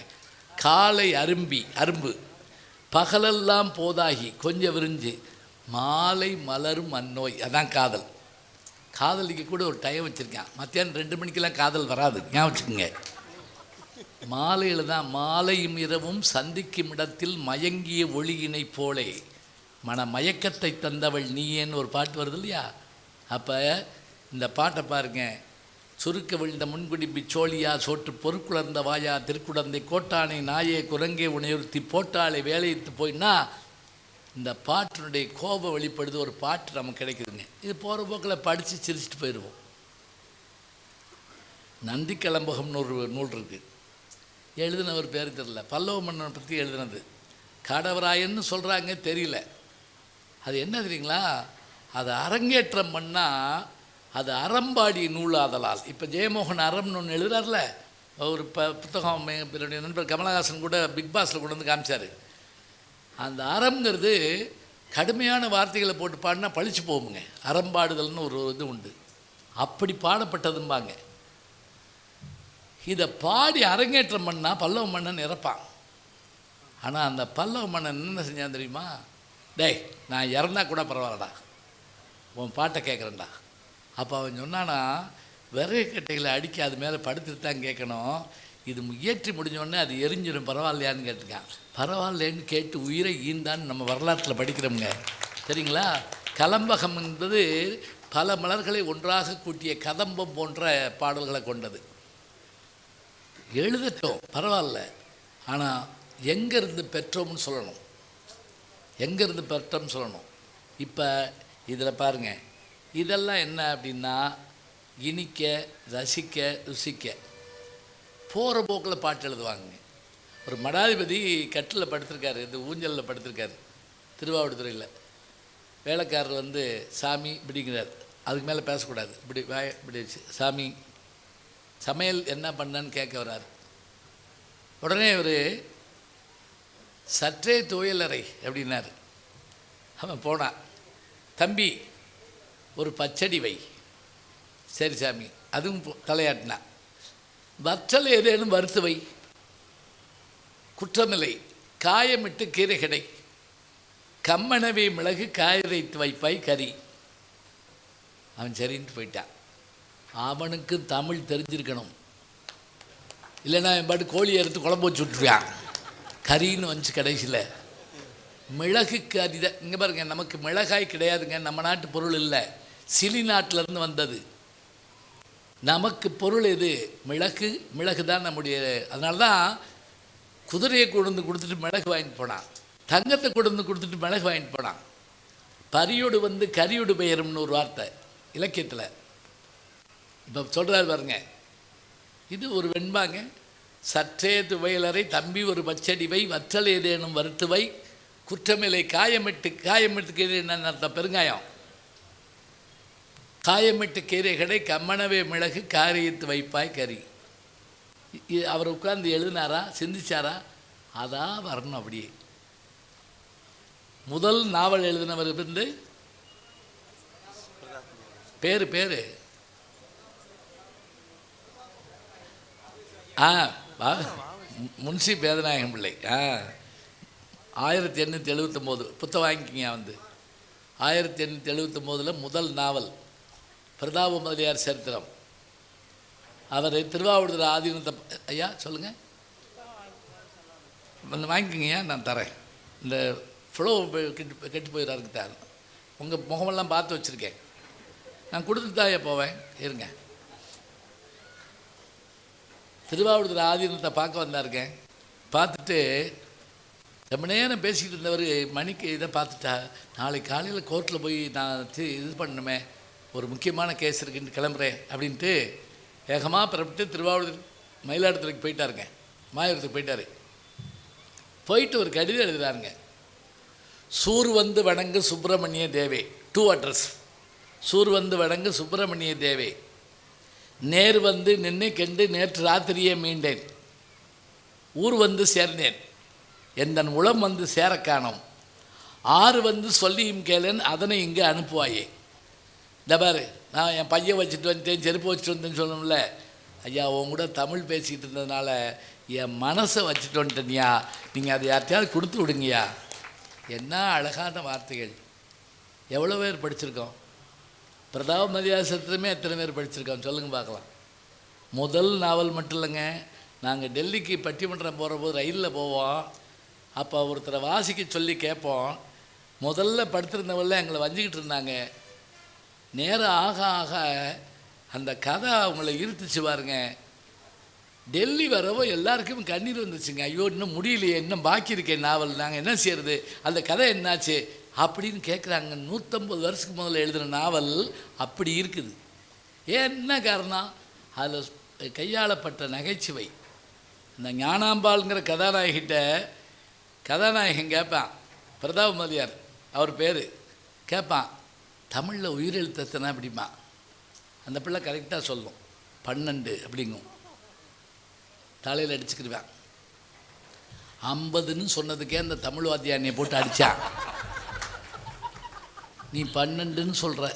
Speaker 1: காலை அரும்பி அரும்பு, பகலெல்லாம் போதாகி கொஞ்சம் விரிஞ்சு, மாலை மலரும் அந்நோய். அதான் காதல். காதலிக்கு கூட ஒரு டைம் வச்சுருக்கேன், மத்தியானம் 2 மணிக்கெல்லாம் காதல் வராது, ஞாபகம் வச்சுக்கோங்க. மாலையில் தான், மாலையும் இரவும் சந்திக்கும் இடத்தில் மயங்கிய ஒளியினை போலே மயக்கத்தை தந்தவள் நீயேன்னு ஒரு பாட்டு வருது இல்லையா? அப்போ இந்த பாட்டை பாருங்க, சுருக்க விழுந்த முன்குடிப்பி சோழியா சோற்று பொறுக்குளர்ந்த வாயா திருக்குடந்தை கோட்டானை நாயே குரங்கே உணையுறுத்தி போட்டாலே வேலையிட்டு போயின்னா இந்த பாட்டினுடைய கோபம் வெளிப்படுது. ஒரு பாட்டு நமக்கு கிடைக்குதுங்க. இது போகிற போக்கில் படித்து சிரிச்சுட்டு போயிடுவோம். நந்தி கிளம்பகம்னு ஒரு நூல் இருக்குது. எழுதினவர் பேர் தெரியல. பல்லவ மன்னனை பற்றி எழுதினது. கடவராயன்னு சொல்கிறாங்க, தெரியல. அது என்ன தெரியுங்களா? அது அரங்கேற்றம் பண்ணால் அது அறம்பாடி நூலாதலால். இப்போ ஜெயமோகன் அறம்னு ஒன்று எழுதுறாருல, ஒரு புத்தகம் என்னுடைய நண்பர் கமலஹாசன் கூட பிக் பாஸில் கொண்டு வந்து காமிச்சார். அந்த அறம்ங்கிறது கடுமையான வார்த்தைகளை போட்டு பாடினா பழிச்சு போகுங்க. அறம்பாடுதல்னு ஒரு இது உண்டு. அப்படி பாடப்பட்டதும்பாங்க. இதை பாடி அரங்கேற்றம் பண்ணால் பல்லவ மன்னன் இறப்பான். ஆனால் அந்த பல்லவ மன்னன் என்ன செஞ்சான் தெரியுமா? டேய், நான் இறந்தா கூட பரவாயில்லடா, உன் பாட்டை கேட்குறேன்டா. அப்போ அவன் சொன்னானா, விறகு கட்டைகளை அடிக்க அது மேலே படுத்துட்டு தான் கேட்கணும், இது இயற்றி முடிஞ்சோடனே அது எரிஞ்சிடும், பரவாயில்லையான்னு கேட்டிருக்கான். பரவாயில்லைன்னு கேட்டு உயிரை ஈந்தான்னு நம்ம வரலாற்றில் படிக்கிறோம்ங்க. சரிங்களா? கலம்பகம் என்பது பல மலர்களை ஒன்றாக கூட்டிய கதம்பம் போன்ற பாடல்களை கொண்டது. எழுதட்டும், பரவாயில்ல. ஆனால் எங்கேருந்து பெற்றோம்னு சொல்லணும், எங்கேருந்து பெற்றோம்னு சொல்லணும். இப்போ இதில் பாருங்கள், இதெல்லாம் என்ன அப்படின்னா இனிக்க, ரசிக்க, ருசிக்க போகிற போக்கில் பாட்டு எழுதுவாங்க. ஒரு மடாதிபதி கட்டில் படுத்திருக்காரு, இந்த ஊஞ்சலில் படுத்திருக்காரு திருவாவடுதுறையில். வேலைக்காரர் வந்து சாமி இப்படிங்கிறார், அதுக்கு மேலே பேசக்கூடாது, இப்படி இப்படி வச்சு சாமி சமையல் என்ன பண்ணான்னு கேட்க வர்றார். உடனே இவர் சற்றே துவையலறை அப்படின்னார். அவன் போனான், தம்பி ஒரு பச்சடி வை. சரி சாமி, அதுவும் தலையாட்டினான். வற்றல் ஏதேனும் வறுத்து வை. குற்றமில்லை, காயமிட்டு கீரை கடை, கம்மனவே மிளகு காயரைத்து வைப்பாய் கறி. அவன் சரின்ட்டு போயிட்டான். அவனுக்கு தமிழ் தெரிஞ்சிருக்கணும், இல்லைன்னா என் பாட்டு கோழி எடுத்து குழம்பு வச்சு விட்டுருவான். கறின்னு வந்துச்சு கடைசியில். மிளகு கறி தான். இங்கே பாருங்க, நமக்கு மிளகாய் கிடையாதுங்க, நம்ம நாட்டு பொருள் இல்லை, சிலி நாட்டிலேருந்து வந்தது. நமக்கு பொருள் எது? மிளகு. மிளகு தான் நம்முடைய. அதனால தான் குதிரையை கொண்டு கொடுத்துட்டு மிளகு வாங்கிட்டு போனான், தங்கத்தை கொண்டு கொடுத்துட்டு மிளகு வாங்கிட்டு போனான். பரியோடு வந்து கரியோடு பெயரும்னு ஒரு வார்த்தை இலக்கியத்தில். இப்போ சொல்கிறாரு பாருங்க, இது ஒரு வெண்பாங்க. சற்றே துவையலறை தம்பி ஒரு பச்சடி வை, வற்றல் ஏதேனும் வறுத்து வை, குற்றமில்லை காயமிட்டு என்னென்ன அர்த்தம்? பெருங்காயம். காயமிட்டு கீரை கடை, கம்மனவே மிளகு காரியத்து வைப்பாய் கறி. அவர் உட்கார்ந்து எழுதினாரா, சிந்திச்சாரா? அதான் வரணும். அப்படியே முதல் நாவல் எழுதினவர் வந்து பேர் முன்சி வேதநாயகம் பிள்ளை. 1879 புத்தகம் வாங்கிக்கிங்க. வந்து 1879 முதல் நாவல் பிரதாப முதலியார் சரித்திரம். அவர் திருவாவடுதுறை ஆதீனத்தை. ஐயா சொல்லுங்கள், வந்து வாங்கிக்கிங்க, நான் தரேன். இந்த ஃப்ளோ கெட்டு போயிடாருக்கு தான். உங்கள் முகமெல்லாம் பார்த்து வச்சுருக்கேன், நான் கொடுத்துட்டு தான் போவேன். இருங்க, திருவாவடுதுறை ஆதீனத்தை பார்க்க வந்தாருக்கேன். பார்த்துட்டு ரொம்ப நேரம் பேசிக்கிட்டு இருந்தவர் மணிக்கு இதை பார்த்துட்டா, நாளைக்கு காலையில் கோர்ட்டில் போய் நான் இது பண்ணணுமே, ஒரு முக்கியமான கேஸ் இருக்குன்னு கிளம்புறேன் அப்படின்ட்டு வேகமாக புறப்பட்டு திருவாவடுதுறை மயிலாடுதுறைக்கு போயிட்டாருங்க. மாயூரத்துக்கு போயிட்டார். போயிட்டு ஒரு கடிதம் எழுதுறாருங்க. சூர் வந்து வணங்கு சுப்பிரமணிய தேவே. 2 அட்ரஸ். சூர் வந்து வணங்கு சுப்பிரமணிய தேவே. நேர் வந்து நின்று கண்டு நேற்று ராத்திரியே மீண்டேன். ஊர் வந்து சேர்ந்தேன், எந்தன் உளம் வந்து சேர காணோம். 6 வந்து சொல்லியும் கேளேன், அதனை இங்கே அனுப்புவாயே. இந்த பாரு, நான் என் பையன் வச்சுட்டு வந்துட்டேன், செருப்பு வச்சுட்டு வந்தேன்னு சொல்லணும்ல. ஐயா, உன் கூட தமிழ் பேசிக்கிட்டு இருந்ததுனால என் மனசை வச்சுட்டு வந்துட்டேன்யா, நீங்கள் அதை யார்ட்டையாவது கொடுத்து விடுங்கய்யா. என்ன அழகான வார்த்தைகள். எவ்வளோ பேர் படிச்சிருக்கோம்? பிரதாப மதியார் சரித்திரமே எத்தனை பேர் படிச்சிருக்கோம் சொல்லுங்கள் பார்க்கலாம். முதல் நாவல் மட்டும் இல்லைங்க. நாங்கள் டெல்லிக்கு பட்டிமன்றம் போகிற போது ரயிலில் போவோம். அப்போ ஒருத்தரை வாசிக்க சொல்லி கேட்போம். முதல்ல படுத்திருந்தவள்ள எங்களை வஞ்சிக்கிட்டு இருந்தாங்க. நேரம் ஆக ஆக அந்த கதை அவங்கள இருத்துச்சு பாருங்க. டெல்லி வரவோ எல்லாருக்கும் கண்ணீர் வந்துச்சுங்க. ஐயோ இன்னும் முடியலையே, இன்னும் பாக்கி இருக்கேன் நாவல், நாங்கள் என்ன செய்யறது, அந்த கதை என்னாச்சு அப்படின்னு கேட்குறாங்க. 150 வருஷத்துக்கு முதல்ல எழுதுகிற நாவல் அப்படி இருக்குது. என்ன காரணம்? அதில் கையாளப்பட்ட நகைச்சுவை. இந்த ஞானாம்பாளுங்கிற கதாநாயகன் கேட்பான், பிரதாப் மதியார் அவர் பேர், கேட்பான் தமிழில் உயிரெழுத்தனை அப்படிமா. அந்த பிள்ளை கரெக்டாக சொல்லும் 12 அப்படிங்கும். தலையில் அடிச்சுக்கிடுவேன். 50ன்னு சொன்னதுக்கே அந்த தமிழ் வாத்தியானியை போட்டு அடித்தான். நீ 12ன்னு சொல்கிற,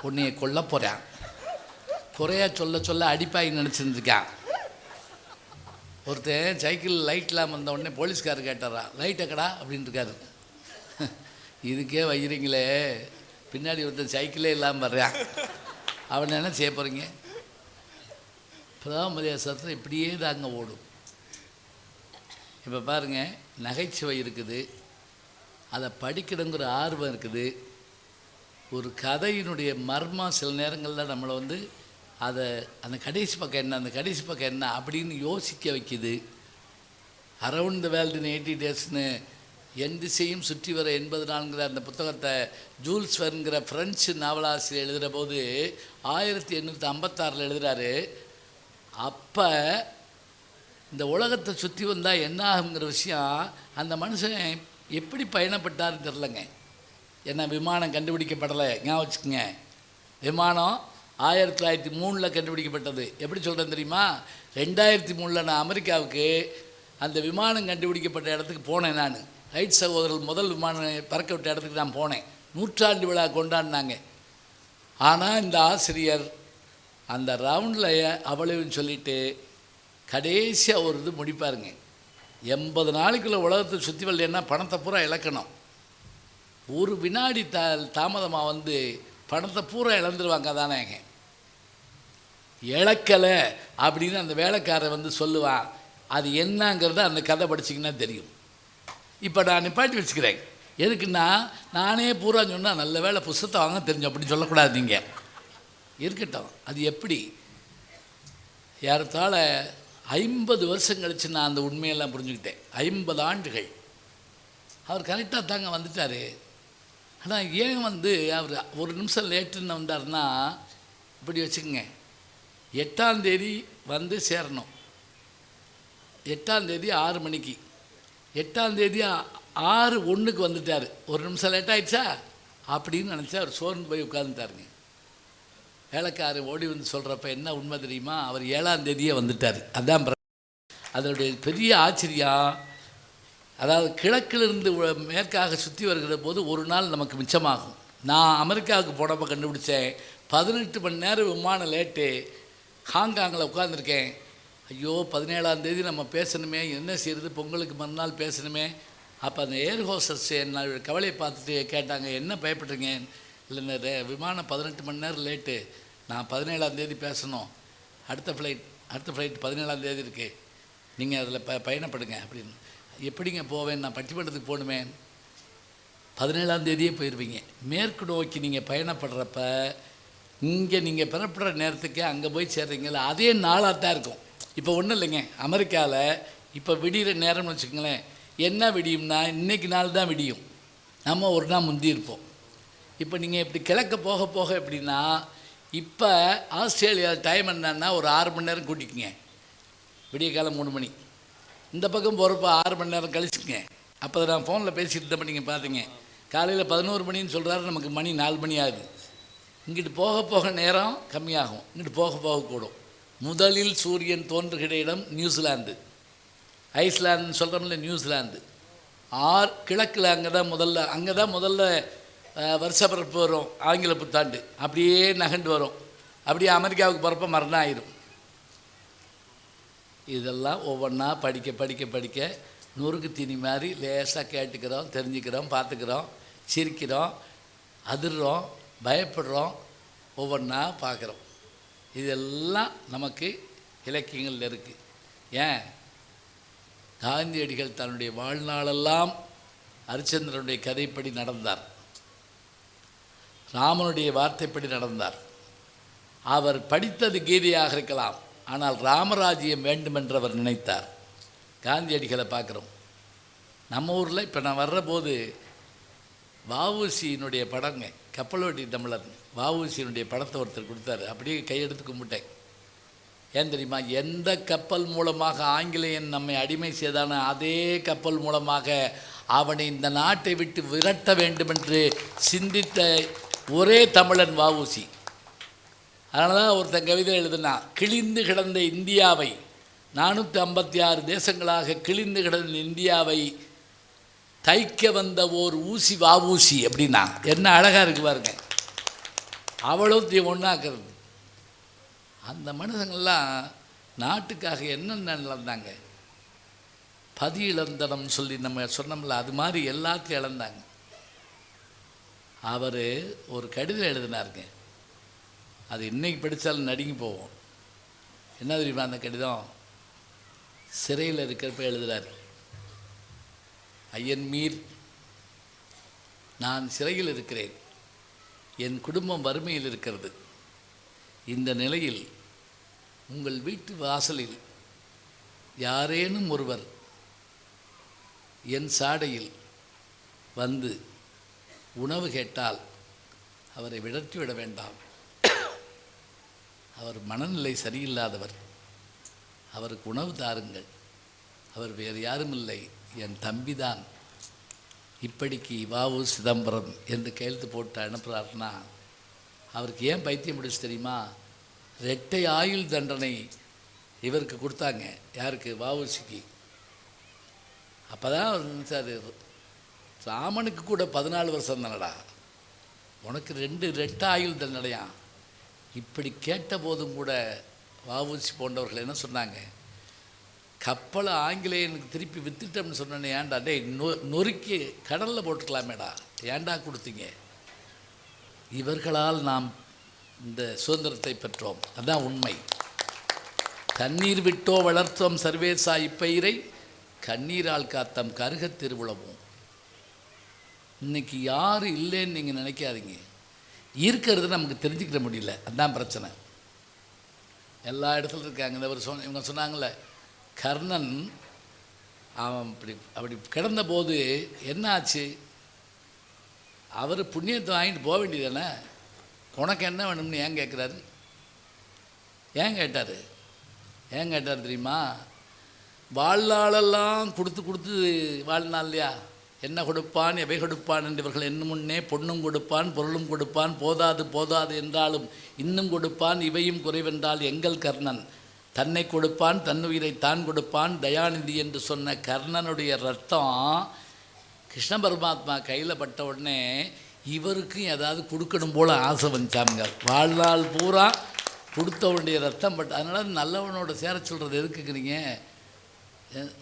Speaker 1: உன்னைய கொல்ல போகிறான். குறையா சொல்ல சொல்ல அடிப்பாயின்னு நினச்சிருந்துருக்கான். ஒருத்தன் சைக்கிள் லைட் இல்லாமல் வந்த உடனே போலீஸ்காரர் கேட்டாரா, லைட் எக்கடா அப்படின்னு இருக்காரு. இதுக்கே வைக்கிறீங்களே, பின்னாடி ஒருத்தன் சைக்கிளே இல்லாமல் வர்றான், அவனை என்ன செய்ய போகிறீங்க? பிரதாப் மதியார் சத்திரம் இப்படியே தாங்க ஓடும். இப்போ பாருங்கள், நகைச்சுவை இருக்குது, அதை படிக்கணுங்கிற ஆர்வம் இருக்குது. ஒரு கதையினுடைய மர்மம் சில நேரங்களில் நம்மளை அதை அந்த கடைசி பக்கம் என்ன, அந்த கடைசி பக்கம் என்ன அப்படின்னு யோசிக்க வைக்குது. அரவுண்ட் த வேர்ல்டு இன் 80 டேஸ்னு, என் திசையும் சுற்றி வர 80 நாளுங்கிற அந்த புத்தகத்தை ஜூல்ஸ் வெர்ன்கிற ஃப்ரெஞ்சு நாவலாசிரியர் எழுதுகிற போது 1856 எழுதுகிறாரு. அப்போ இந்த உலகத்தை சுற்றி வந்தால் என்ன ஆகுங்கிற விஷயம் அந்த மனுஷன் எப்படி பயணப்பட்டார்னு தெரிலங்க. ஏன்னா விமானம் கண்டுபிடிக்கப்படலை, ஞாபகம் வச்சுக்கோங்க. விமானம் 1903 கண்டுபிடிக்கப்பட்டது. எப்படி சொல்கிறேன் தெரியுமா? 2003 நான் அமெரிக்காவுக்கு அந்த விமானம் கண்டுபிடிக்கப்பட்ட இடத்துக்கு போனேன். நான் ரைட் சகோதரர்கள் முதல் விமானம் பறக்க விட்ட இடத்துக்கு நான் போனேன். 100ஆண்டு விழா கொண்டாடினாங்க. ஆனால் இந்த ஆசிரியர் அந்த ரவுண்டில் அவ்வளவுன்னு சொல்லிவிட்டு கடைசியாக ஒரு இது முடிப்பாருங்க. 80 நாளைக்குள்ளே உலகத்தை சுற்றி வரலன்னா பணத்தை பூரா இழக்கணும். ஒரு வினாடி தாமதமாக பணத்தை பூரா இழந்துருவாங்க தானேங்க. இழக்கலை அப்படின்னு அந்த வேலைக்காரர் சொல்லுவான். அது என்னங்கிறத அந்த கதை படிச்சிங்கன்னா தெரியும். இப்போ நான் நிப்பாட்டி வச்சுக்கிறேன். எதுக்குன்னா, நானே பூரா சொன்னால் நல்ல வேலை புஸ்தத்தை வாங்க தெரிஞ்சு அப்படின்னு சொல்லக்கூடாது. நீங்கள் இருக்கட்டும். அது எப்படி ஏறத்தாழ 50 வருஷம் கழித்து நான் அந்த உண்மையெல்லாம் புரிஞ்சுக்கிட்டேன். 50 ஆண்டுகள் அவர் கரெக்டாக தாங்க வந்துட்டார். ஆனால் ஏன் அவர் ஒரு நிமிஷம் லேட்டுன்னு வந்தார்னா, இப்படி வச்சுக்கோங்க, 8ஆம் தேதி சேரணும். 8ஆம் தேதி 6 மணிக்கு, 8ஆம் தேதி 6:01 வந்துட்டார். ஒரு நிமிஷம் லேட் ஆகிடுச்சா அப்படின்னு நினச்சா அவர் சோர்ந்து போய் உட்காந்துட்டாருங்க. வேலைக்காரர் ஓடி சொல்கிறப்ப என்ன உண்மை தெரியுமா? அவர் 7ஆம் தேதியே வந்துட்டார். அதுதான் அதனுடைய பெரிய ஆச்சரியம். அதாவது கிழக்கிலிருந்து மேற்காக சுற்றி வருகிற போது ஒரு நாள் நமக்கு மிச்சமாகும். நான் அமெரிக்காவுக்கு போனப்போ கண்டுபிடிச்சேன். 18 மணி நேரம் விமானம் லேட்டு. ஹாங்காங்கில் உட்காந்துருக்கேன். ஐயோ 17ஆம் தேதி நம்ம பேசணுமே, என்ன செய்கிறது, பொங்கலுக்கு மறுநாள் பேசணுமே. அப்போ அந்த ஏர் ஹோஸ்டர்ஸ் என்ன கவலையை பார்த்துட்டு கேட்டாங்க, என்ன பயப்படுறீங்க? இல்லை, விமானம் 18 மணி நேரம் லேட்டு, நான் 17ஆம் தேதி பேசணும், அடுத்த ஃப்ளைட் 17ஆம் தேதி இருக்குது, நீங்கள் அதில் பயணப்படுங்க அப்படின்னு. எப்படிங்க போவேன்? நான் பட்டிமன்றத்துக்கு போகணுமே. 17ஆம் தேதியே போயிடுவீங்க. மேற்கு நோக்கி நீங்கள் பயணப்படுறப்ப இங்கே நீங்கள் பெறப்படுற நேரத்துக்கு அங்கே போய் சேர்றீங்களா, அதே நாளாக தான் இருக்கும். இப்போ ஒன்றும் இல்லைங்க, அமெரிக்காவில் இப்போ விடிகிற நேரம்னு வச்சுக்கோங்களேன். என்ன விடியும்னா, இன்றைக்கி நாள் தான் விடியும், நம்ம ஒரு நாள் முந்தி இருப்போம். இப்போ நீங்கள் இப்படி கிழக்க போக போக எப்படின்னா, இப்போ ஆஸ்திரேலியா டைம் என்னன்னா ஒரு 6 மணி நேரம் கூட்டிக்குங்க. விடிய காலம் 3 மணி. இந்த பக்கம் போகிறப்ப 6 மணி நேரம் கழிச்சுக்குங்க. அப்போ நான் ஃபோனில் பேசிகிட்டு இருந்தப்போ நீங்கள் பார்த்தீங்க, காலையில் 11 மணின்னு சொல்கிறாரு, நமக்கு மணி 4 மணி ஆகுது. இங்கிட்டு போக போக நேரம் கம்மியாகும், இங்கிட்டு போக போக கூடும். முதலில் சூரியன் தோன்றுகிற இடம் நியூசிலாந்து. ஐஸ்லாந்துன்னு சொல்கிறோம்ல, நியூசிலாந்து. கிழக்கில் அங்கே தான் முதல்ல வருஷப்பிறப்பு வரும், ஆங்கில புத்தாண்டு. அப்படியே நகண்டு வரும். அப்படியே அமெரிக்காவுக்கு போகிறப்ப மரணம் ஆயிரும். இதெல்லாம் ஒவ்வொன்றா படிக்க நொறுக்கு தீனி மாதிரி லேசாக கேட்டுக்கிறோம், தெரிஞ்சுக்கிறோம், பார்த்துக்கிறோம், சிரிக்கிறோம், அதிர்றோம், பயப்படுறோம், ஒவ்வொன்றா பார்க்குறோம். இதெல்லாம் நமக்கு இலக்கியங்கள் இருக்குது. ஏன் காந்தியடிகள் தன்னுடைய வாழ்நாளெல்லாம் ஹரிச்சந்திரனுடைய கதைப்படி நடந்தார், ராமனுடைய வார்த்தைப்படி நடந்தார். அவர் படித்தது கீதையாக இருக்கலாம், ஆனால் ராமராஜ்யம் வேண்டுமென்று அவர் நினைத்தார். காந்தியடிகளை பார்க்குறோம். நம்ம ஊரில் இப்போ நான் வர்ற போது வஉசியினுடைய படங்க, கப்பலோட்டி தமிழன் வஉசியினுடைய படத்தை ஒருத்தர் கொடுத்தாரு. அப்படியே கையெடுத்து கும்பிட்டேன். ஏன் தெரியுமா? எந்த கப்பல் மூலமாக ஆங்கிலேயன் நம்மை அடிமை செய்தானோ அதே கப்பல் மூலமாக அவனை இந்த நாட்டை விட்டு விரட்ட வேண்டுமென்று சிந்தித்த ஒரே தமிழன் வஉசி. அதனால தான் ஒருத்தன் கவிதை எழுதுனா, கிழிந்து கிடந்த இந்தியாவை 456 தேசங்களாக கிழிந்து கிடந்த இந்தியாவை தைக்க வந்த ஓர் ஊசி வஉசி அப்படின்னா. என்ன அழகாக இருக்கு பாருங்க. அவ்வளோத்தையும் ஒன்றாக்குறது. அந்த மனுஷங்கள்லாம் நாட்டுக்காக என்னென்ன இழந்தாங்க. பதி இழந்தனம் சொல்லி நம்ம சொன்னோம்ல, அது மாதிரி எல்லாத்தையும் இழந்தாங்க. அவர் ஒரு கடிதம் எழுதினாருங்க. அது இன்றைக்கி படித்தாலும் நடுங்கி போவோம். என்ன தெரியுமா அந்த கடிதம்? சிறையில் இருக்கிறப்ப எழுதுகிறார். ஐயன் மீர், நான் சிறையில் இருக்கிறேன். என் குடும்பம் வறுமையில் இருக்கிறது. இந்த நிலையில் உங்கள் வீட்டு வாசலில் யாரேனும் ஒருவர் என் சாடையில் வந்து உணவு கேட்டால் அவரை விரட்டிவிட வேண்டாம். அவர் மனநிலை சரியில்லாதவர். அவருக்கு உணவு தாருங்கள். அவர் வேறு யாரும் இல்லை, என் தம்பிதான். இப்படிக்கு வஉ சிதம்பரம் என்று கையெழுத்து போட்டு அனுப்புகிறார்னா அவருக்கு ஏன் பைத்தியம் பிடிச்சு தெரியுமா? 2 ஆயுள் தண்டனை இவருக்கு கொடுத்தாங்க. யாருக்கு? வஉசிக்கு. அப்போ தான் அவர் நினைச்சார், ராமனுக்கு கூட 14 வருஷம் தானடா, உனக்கு 2 ஆயுள் தண்டனையா? இப்படி கேட்ட போதும் கூட வஉசி போன்றவர்கள் என்ன சொன்னாங்க? கப்பலை ஆங்கிலேயனுக்கு திருப்பி வித்துட்டோம்னு சொன்னேன். ஏன்டா டே நொறுக்கி கடலில் போட்டுக்கலாமேடா, ஏன்டா கொடுத்தீங்க? இவர்களால் நாம் இந்த சுதந்திரத்தை பெற்றோம். அதுதான் உண்மை. தண்ணீர் விட்டோ வளர்த்தோம் சர்வேசா இப்பயிரை, கண்ணீரால் காத்தம் கருக திருவுளவும். இன்றைக்கி யார் இல்லைன்னு நீங்கள் நினைக்காதீங்க. இருக்கிறது நமக்கு தெரிஞ்சுக்கிற முடியல. அதுதான் பிரச்சனை. எல்லா இடத்துல இருக்காங்க. இந்த இவங்க சொன்னாங்களே, கர்ணன் அவன் அப்படி கிடந்த போது என்ன ஆச்சு? அவர் புண்ணியத்தை வாங்கிட்டு போக வேண்டியதானே? உனக்கு என்ன வேணும்னு ஏன் கேட்குறாரு? ஏன் கேட்டார் தெரியுமா? வாழ்நாளெல்லாம் கொடுத்து வாழ்நாள் இல்லையா? என்ன கொடுப்பான் எவை கொடுப்பான் என்றவர்கள் என்ன முன்னே பொன்னும் கொடுப்பான் பொருளும் கொடுப்பான், போதாது என்றாலும் இன்னும் கொடுப்பான், இவையும் குறைவென்றால் எங்கள் கர்ணன் தன்னை கொடுப்பான், தன்னுயிரை தான் கொடுப்பான், தயாநிதி என்று சொன்ன கர்ணனுடைய ரத்தம் கிருஷ்ண பரமாத்மா கையில் பட்ட உடனே இவருக்கும் ஏதாவது கொடுக்கணும் போல் ஆசை வந்துச்சாங்க. வாழ்நாள் பூரா கொடுத்தவனுடைய ரத்தம் பட்ட. அதனால் நல்லவனோட சேர சொல்கிறது எதுக்குங்கிறீங்க?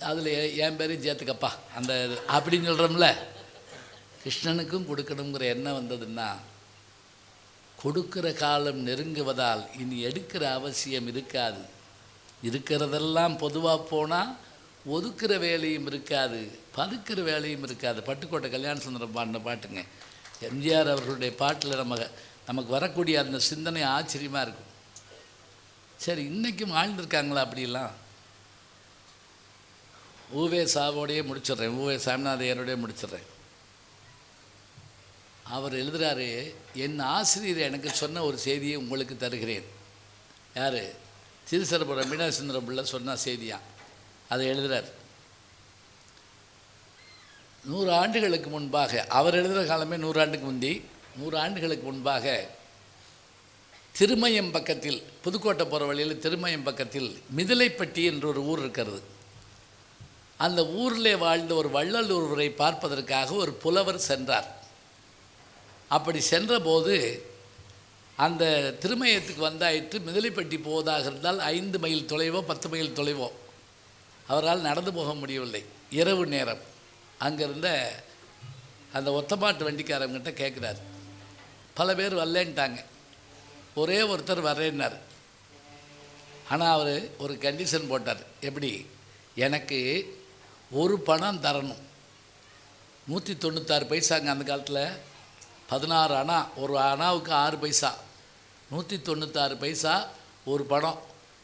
Speaker 1: அதில் என் பேரையும் சேர்த்துக்கப்பா அந்த அப்படின்னு சொல்கிறோம்ல. கிருஷ்ணனுக்கும் கொடுக்கணுங்கிற எண்ணம் வந்ததுன்னா, கொடுக்கிற காலம் நெருங்குவதால் இனி எடுக்கிற அவசியம் இருக்காது. இருக்கிறதெல்லாம் பொதுவாக போனால் ஒதுக்கிற வேலையும் இருக்காது, பதுக்கிற வேலையும் இருக்காது. பட்டுக்கோட்டை கல்யாண சுந்தரம் பாடின பாட்டுங்க. எம்ஜிஆர் அவர்களுடைய பாட்டில் நமக்கு வரக்கூடிய அந்த சிந்தனை ஆச்சரியமாக இருக்கும். சரி, இன்றைக்கும் வாழ்ந்துருக்காங்களா அப்படிலாம்? ஊவே சாவோடையே முடிச்சிடுறேன், ஊவே சாமிநாதையரோடையே முடிச்சிடுறேன். அவர் எழுதுகிறாரு, என் ஆசிரியர் எனக்கு சொன்ன ஒரு செய்தியை உங்களுக்கு தருகிறேன். யார்? திருசரபுரம் மீனாசுந்தரம் பிள்ளை சொன்ன செய்தியா? அதை எழுதுகிறார். 100 ஆண்டுகளுக்கு முன்பாக, அவர் எழுதுகிற காலமே 100 ஆண்டுக்கு முந்தி, 100 ஆண்டுகளுக்கு முன்பாக திருமயம் பக்கத்தில், புதுக்கோட்டை போகிற வழியில் திருமயம் பக்கத்தில் மிதிலைப்பட்டி என்ற ஒரு ஊர் இருக்கிறது. அந்த ஊரில் வாழ்ந்த ஒரு வள்ளல் ஒருவரை பார்ப்பதற்காக ஒரு புலவர் சென்றார். அப்படி சென்றபோது அந்த திருமயத்துக்கு வந்தாயிற்று. மிதிலைப்பட்டி போவதாக இருந்தால் 5 மைல் தொலைவோ 10 மைல் தொலைவோ. அவரால் நடந்து போக முடியவில்லை. இரவு நேரம். அங்கிருந்த அந்த ஒத்தப்பாட்டு வண்டிக்காரங்கிட்ட கேட்குறாரு. பல பேர் வரலேன்ட்டாங்க. ஒரே ஒருத்தர் வர்றேன்னார். ஆனால் அவர் ஒரு கண்டிஷன் போட்டார். எப்படி? எனக்கு ஒரு பணம் தரணும். 196 பைசாங்க அந்த காலத்தில். 16 அணா, ஒரு அணாவுக்கு 6 பைசா. 196 பைசா ஒரு படம்.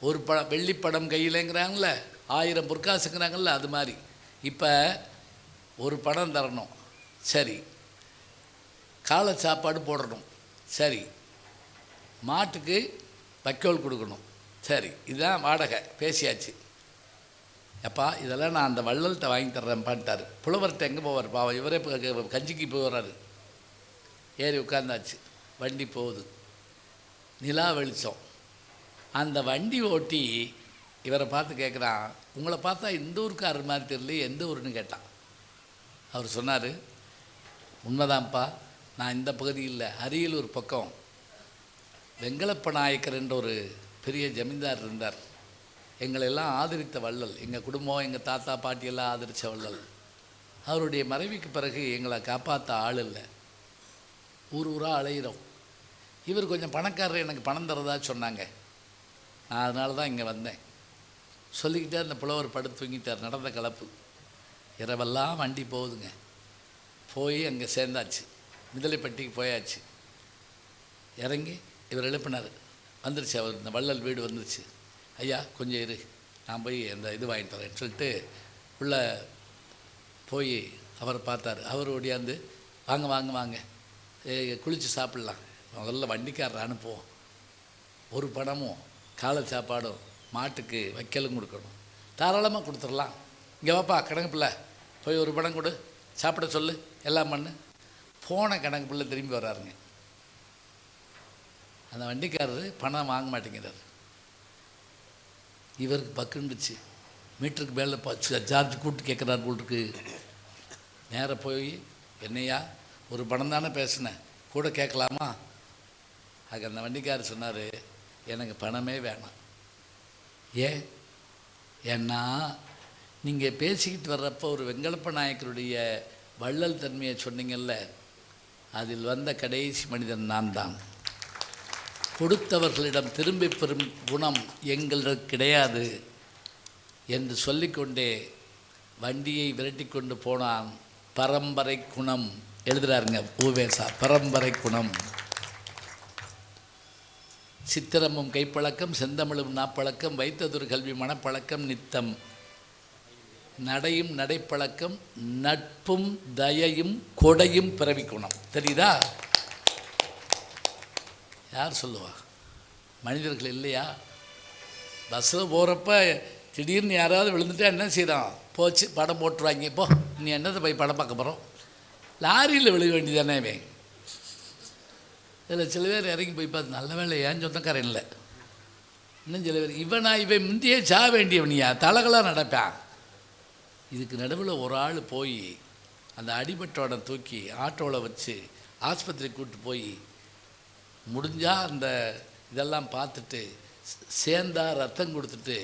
Speaker 1: ஒரு வெள்ளிப்படம் கையிலங்கிறாங்கள, 1000 பொற்காசுங்கிறாங்கல்ல, அது மாதிரி. இப்போ ஒரு படம் தரணும், சரி. காலை சாப்பாடு போடணும், சரி. மாட்டுக்கு வைக்கோல் கொடுக்கணும், சரி. இதுதான் வாடகை, பேசியாச்சு. அப்பா இதெல்லாம் நான் அந்த வள்ளல்கிட்ட வாங்கி தர்றேன்ப்பான்ட்டார். புலவர்கிட்ட எங்கே போவார் பாவம், இவரே கஞ்சிக்கு போய் வர்றாரு. ஏறி உட்காந்தாச்சு, வண்டி போகுது, நிலா வெளிச்சம். அந்த வண்டி ஓட்டி இவரை பார்த்து கேட்குறான், உங்களை பார்த்தா இந்த ஊருக்காரர் மாதிரி தெரியல, எந்த ஊருன்னு கேட்டான். அவர் சொன்னார், உண்மைதான்ப்பா, நான் இந்த பகுதியில் அரியலூர் பக்கம் வெங்கலப்ப நாயக்கர் என்ற ஒரு பெரிய ஜமீன்தார் இருந்தார். எங்களெல்லாம் ஆதரித்த வள்ளல், எங்கள் குடும்பம், எங்கள் தாத்தா பாட்டியெல்லாம் ஆதரித்த வள்ளல். அவருடைய மறைவுக்கு பிறகு எங்களை காப்பாற்ற ஆள் இல்லை, ஊர் ஊராக அலையிறோம். இவர் கொஞ்சம் பணக்காரர், எனக்கு பணம் தரதா சொன்னாங்க. நான் அதனால தான் இங்கே வந்தேன். சொல்லிக்கிட்டே அந்த புலவர் படுத்து தூங்கிட்டார். நடந்த கலப்பு. இரவெல்லாம் வண்டி போகுதுங்க. போய் அங்கே சேர்ந்தாச்சு, மிதலைப்பட்டிக்கு போயாச்சு. இறங்கி இவர் எழுப்பினார். வந்துருச்சு, அவர் இந்த வள்ளல் வீடு வந்துருச்சு. ஐயா கொஞ்சம் இரு, நான் போய் அந்த இது வாங்கிட்டு வரேன்னு சொல்லிட்டு உள்ளே போய் அவரை பார்த்தார். அவர் ஓடியாந்து, வாங்க வாங்க வாங்க, குளித்து சாப்பிட்லாம், முதல்ல வண்டிக்காரர் அனுப்புவோம், ஒரு பணமும் காலை சாப்பாடும் மாட்டுக்கு வைக்கலும் கொடுக்கணும், தாராளமாக கொடுத்துடலாம். இங்கே வாப்பா கணக்கு பிள்ளை, போய் ஒரு பணம் கொடு, சாப்பிட சொல்லு, எல்லாம் பண்ணு. போன கணக்கு பிள்ளை திரும்பி வர்றாருங்க. அந்த வண்டிக்காரர் பணம் வாங்க மாட்டேங்கிறார். இவருக்கு பக்குண்டுச்சு, மீட்டருக்கு மேலே சார்ஜ் கூப்பிட்டு கேட்குறாரு போட்டுருக்கு. நேராக போய், என்னையா ஒரு பணம் தானே பேசினேன், கூட கேட்கலாமா? அதுக்கு அந்த வண்டிக்காரர் சொன்னார், எனக்கு பணமே வேணாம். ஏன்னா நீங்கள் பேசிக்கிட்டு வர்றப்போ ஒரு வெங்கலப்ப நாயக்கருடைய வள்ளல் தன்மையை சொன்னீங்கல்ல, அதில் வந்த கடைசி மனிதன் நான் தான். கொடுத்தவர்களிடம் திரும்பி பெறும் குணம் எங்களுக்கு கிடையாது என்று சொல்லிக்கொண்டே வண்டியை விரட்டி கொண்டு போனான். பரம்பரை குணம் எழுதுகிறாருங்க ஊவேசா, பரம்பரை குணம். சித்திரமும் கைப்பழக்கம், செந்தமிழும் நாப்பழக்கம், வைத்ததொரு கல்வி மனப்பழக்கம், நித்தம் நடையும் நடைப்பழக்கம், நட்பும் தயையும் கொடையும் பிறவி குணம். தெரியுதா? யார் சொல்லுவா? மனிதர்கள் இல்லையா? பஸ்ஸில் போகிறப்ப திடீர்னு யாராவது விழுந்துட்டா என்ன செய்யறான்? போச்சு, படம் போட்டுருவாங்க. இப்போ நீ என்னத்தை போய் படம் பார்க்க போகிறோம்? லாரியில் விழுக வேண்டியதானே இவன். இதில் சில பேர் இறங்கி போய் பார்த்து, நல்ல வேலை ஏன் சொந்தக்காரன் இல்லை. இன்னும் சில பேர், இவன் முந்தையே சாக வேண்டியவனியா, தலகலாக நடப்பான். இதுக்கு நடுவில் ஒரு ஆள் போய் அந்த அடிபட்டோட தூக்கி ஆட்டோவில் வச்சு ஆஸ்பத்திரிக்கு கூப்பிட்டு போய் முடிஞ்சால் அந்த இதெல்லாம் பார்த்துட்டு சேர்ந்தா ரத்தம் கொடுத்துட்டு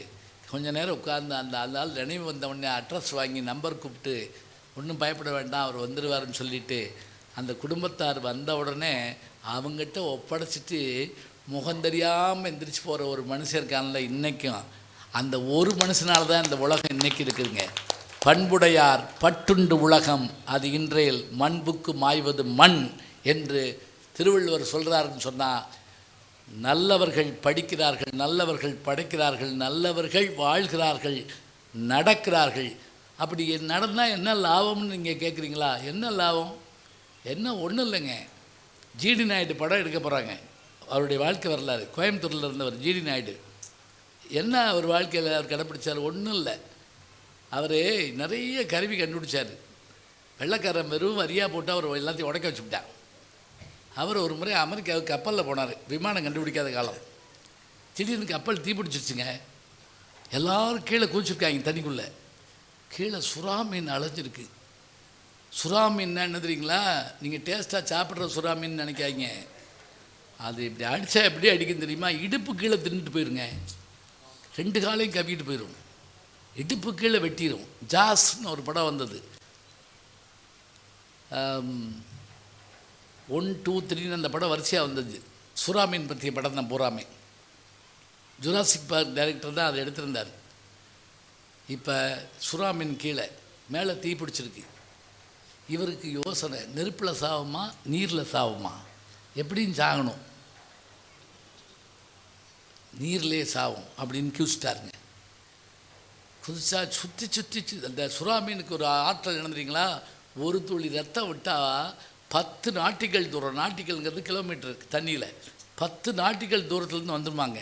Speaker 1: கொஞ்ச நேரம் உட்கார்ந்து அந்த ஆள் நினைவு வந்தவுடனே அட்ரஸ் வாங்கி நம்பர் கூப்பிட்டு, ஒன்றும் பயப்பட வேண்டாம் அவர் வந்துடுவார்னு சொல்லிவிட்டு அந்த குடும்பத்தார் வந்த உடனே அவங்ககிட்ட ஒப்படைச்சிட்டு முகந்தெரியாமல் எந்திரிச்சு போகிற ஒரு மனுஷன் இருக்கான்ல இன்றைக்கும். அந்த ஒரு மனுஷனால தான் இந்த உலகம் இன்றைக்கி இருக்குதுங்க. பண்புடையார் பட்டுண்டு உலகம், அது இன்றையில் மண்புக்கு மாய்வது மண் என்று திருவள்ளுவர் சொல்கிறாருன்னு சொன்னால், நல்லவர்கள் படிக்கிறார்கள், நல்லவர்கள் படைக்கிறார்கள், நல்லவர்கள் வாழ்கிறார்கள், நடக்கிறார்கள். அப்படி நடந்தால் என்ன லாபம்னு நீங்கள் கேட்குறீங்களா? என்ன லாபம்? என்ன ஒன்றும் இல்லைங்க. ஜிடி நாயுடு படம் எடுக்க போகிறாங்க. அவருடைய வாழ்க்கை வரலாறு, கோயம்புத்தூரில் இருந்தவர் ஜிடி நாயுடு. என்ன அவர் வாழ்க்கையில் அவர் கடைப்பிடிச்சார்? ஒன்றும் இல்லை. அவர் நிறைய கருவி கண்டுபிடிச்சார். வெள்ளைக்காரன் வெறும் வரியாக போட்டு அவர் எல்லாத்தையும் உடைக்க வச்சுக்கிட்டான். அவர் ஒரு முறை அமெரிக்காவுக்கு கப்பலில் போனார், விமானம் கண்டுபிடிக்காத காலம். திடீர்னு கப்பல் தீப்பிடிச்சிருச்சுங்க. எல்லோரும் கீழே குதிச்சிருக்காங்க தண்ணிக்குள்ளே. கீழே சுறா மீன் அலைஞ்சிருக்கு. சுறா மீன்னா என்ன தெரியுங்களா? நீங்கள் டேஸ்ட்டாக சாப்பிட்ற சுறா மீன் நினைக்காதீங்க. அது இப்படி அடித்தா எப்படி அடிக்குன்னு தெரியுமா? இடுப்பு கீழே தின்னுட்டு போயிருங்க, 2 காலையும் கவிக்கிட்டு போயிடும், இடுப்பு கீழே வெட்டிடும். ஜாஸ்ன்னு ஒரு படம் வந்தது, 1, 2, 3 அந்த படம் வரிசையாக வந்தது. சுறாமீன் பற்றிய படம் தான் பூராமே. ஜுராசிக் பார்க் டைரக்டர் தான் அதை எடுத்திருந்தார். இப்போ சுறாமீன் கீழே மேலே தீ பிடிச்சிருக்கு. இவருக்கு யோசனை, நெருப்பில் சாவுமா நீரில் சாவுமா, எப்படின்னு சாகணும். நீர்லேயே சாவும் அப்படின்னு குதிச்சிட்டாருங்க. குதிச்சா சுற்றி சுற்றி அந்த சுறா மீனுக்கு ஒரு ஆற்றல் நடந்துறீங்களா, ஒரு துளி ரத்தம் விட்டால் 10 நாட்டிகள் தூரம், நாட்டிகள்ங்கிறது கிலோமீட்டர் தண்ணியில் 10 நாட்டிகள் தூரத்துலேருந்து வந்துருமாங்க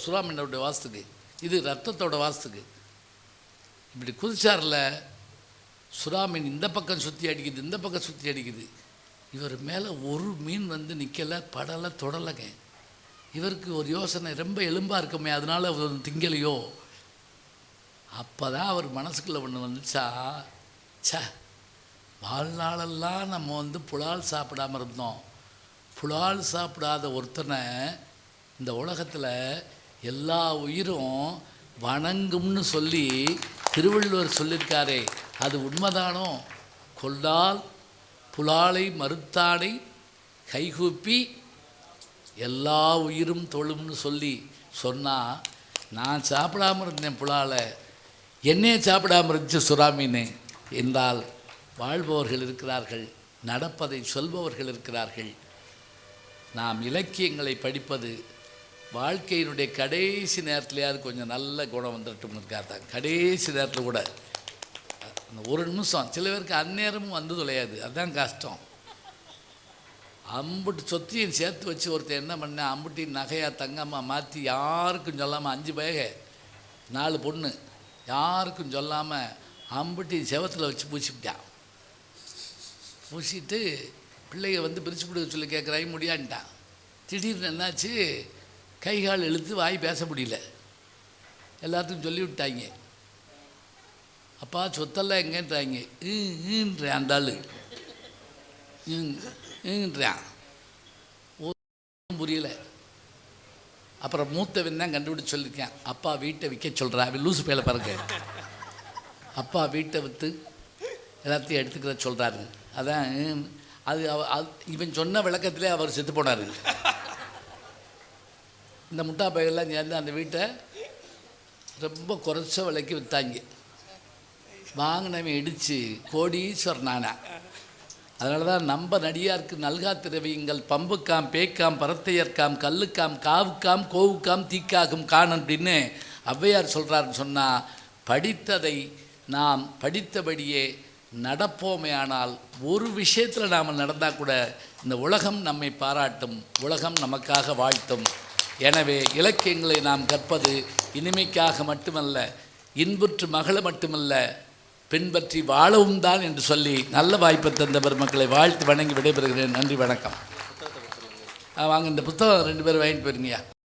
Speaker 1: சுறா மீனோட வாசத்துக்கு. இது ரத்தத்தோட வாசத்துக்கு. இப்படி குதிச்சாரில் சுறா மீன் இந்த பக்கம் சுற்றி அடிக்குது, இந்த பக்கம் சுற்றி அடிக்குது. இவர் மேலே ஒரு மீன் வந்து நிற்கலை, படலை, தொடலைங்க. இவருக்கு ஒரு யோசனை, ரொம்ப எலும்பாக இருக்குமே, அதனால் அவர் திங்கலையோ. அப்போ தான் அவர் மனசுக்குள்ளே ஒன்று வந்துச்சா, சே வாழ்நாளெல்லாம் நம்ம வந்து புலால் சாப்பிடாமல் இருந்தோம். புலால் சாப்பிடாத ஒருத்தனை இந்த உலகத்தில் எல்லா உயிரும் வணங்கும்னு சொல்லி திருவள்ளுவர் சொல்லியிருக்காரே, அது உண்மைதானோ? கொல்லால் புலாலை மறுத்தானை கைகூப்பி எல்லா உயிரும் தொழும்னு சொல்லி சொன்னால், நான் சாப்பிடாமல் இருந்தேன் புலாலை, என்னையே சாப்பிடாமல் இருந்துச்சு சுறா மீன் என்றால் வாழ்பவர்கள் இருக்கிறார்கள், நடப்பதை சொல்பவர்கள் இருக்கிறார்கள். நாம் இலக்கியங்களை படிப்பது வாழ்க்கையினுடைய கடைசி நேரத்துலையாவது கொஞ்சம் நல்ல குணம் வந்துட்டும்னு இருக்காதான். கடைசி நேரத்தில் கூட அந்த ஒரு நிமிஷம், சில பேருக்கு அந்நேரமும் வந்து தொலையாது, அதுதான் கஷ்டம். அம்புட்டு சொத்தையும் சேர்த்து வச்சு ஒருத்தர் என்ன பண்ண, அம்புட்டின் நகையாக தங்கம்மா மாற்றி யாருக்கும் சொல்லாமல் 5 பேக 4 பொண்ணு யாருக்கும் சொல்லாமல் அம்புட்டின் செவத்தில் வச்சு பூசிவிட்டான். பூசிட்டு பிள்ளைங்க வந்து பிரித்து கொடுக்க சொல்லி கேட்குறாங்க, முடியான்ட்டான். திடீர்னு என்னாச்சு, கை கால் இழுத்து வாய் பேச முடியல, எல்லாத்துக்கும் சொல்லி விட்டாங்க. அப்பா சொத்தெல்லாம் எங்கேன்றாங்க, ஈன்றேன் அந்த ஆள் ஈன்றான், புரியலை. அப்புறம் மூத்தவன் தான் கண்டுபிடிச்சு சொல்லியிருக்கேன், அப்பா வீட்டை விற்க சொல்கிறா. அவன் லூசு பேல பாருங்க, அப்பா வீட்டை விற்று எல்லாத்தையும் எடுத்துக்கிற சொல்கிறாரு. அதான் அது இவன் சொன்ன விளக்கத்திலே அவர் செத்து போனார். இந்த முட்டா பையெல்லாம் சேர்ந்து அந்த வீட்டை ரொம்ப குறைச்ச விலைக்கு விற்றாங்க. வாங்கினவன் இடித்து கோடீஸ்வரன் நானா. அதனால தான் நம்ம நடிகாருக்கு நல்கா திரவியங்கள் பம்புக்காம் பேக்காம் பரத்தையர்க்காம் கல்லுக்காம் காவுக்காம் கோவுக்காம் தீக்காகும் காணன் அப்படின்னு ஔவையார் சொல்கிறாருன்னு சொன்னால், படித்ததை நாம் படித்தபடியே நடப்போமே. ஆனால் ஒரு விஷயத்தில் நாம் நடந்தால் கூட இந்த உலகம் நம்மை பாராட்டும், உலகம் நமக்காக வாழ்த்தும். எனவே இலக்கியங்களை நாம் கற்பது இனிமைக்காக மட்டுமல்ல, இன்புற்று மகள மட்டுமல்ல, பின்பற்றி வாழவும் தான் என்று சொல்லி நல்ல வாய்ப்பை தந்த பெருமக்களை வாழ்த்து வணங்கி விடைபெறுகிறேன். நன்றி, வணக்கம். வாங்க, இந்த புத்தகம் 2 பேர் வாங்கிட்டு போயிருங்கய்யா.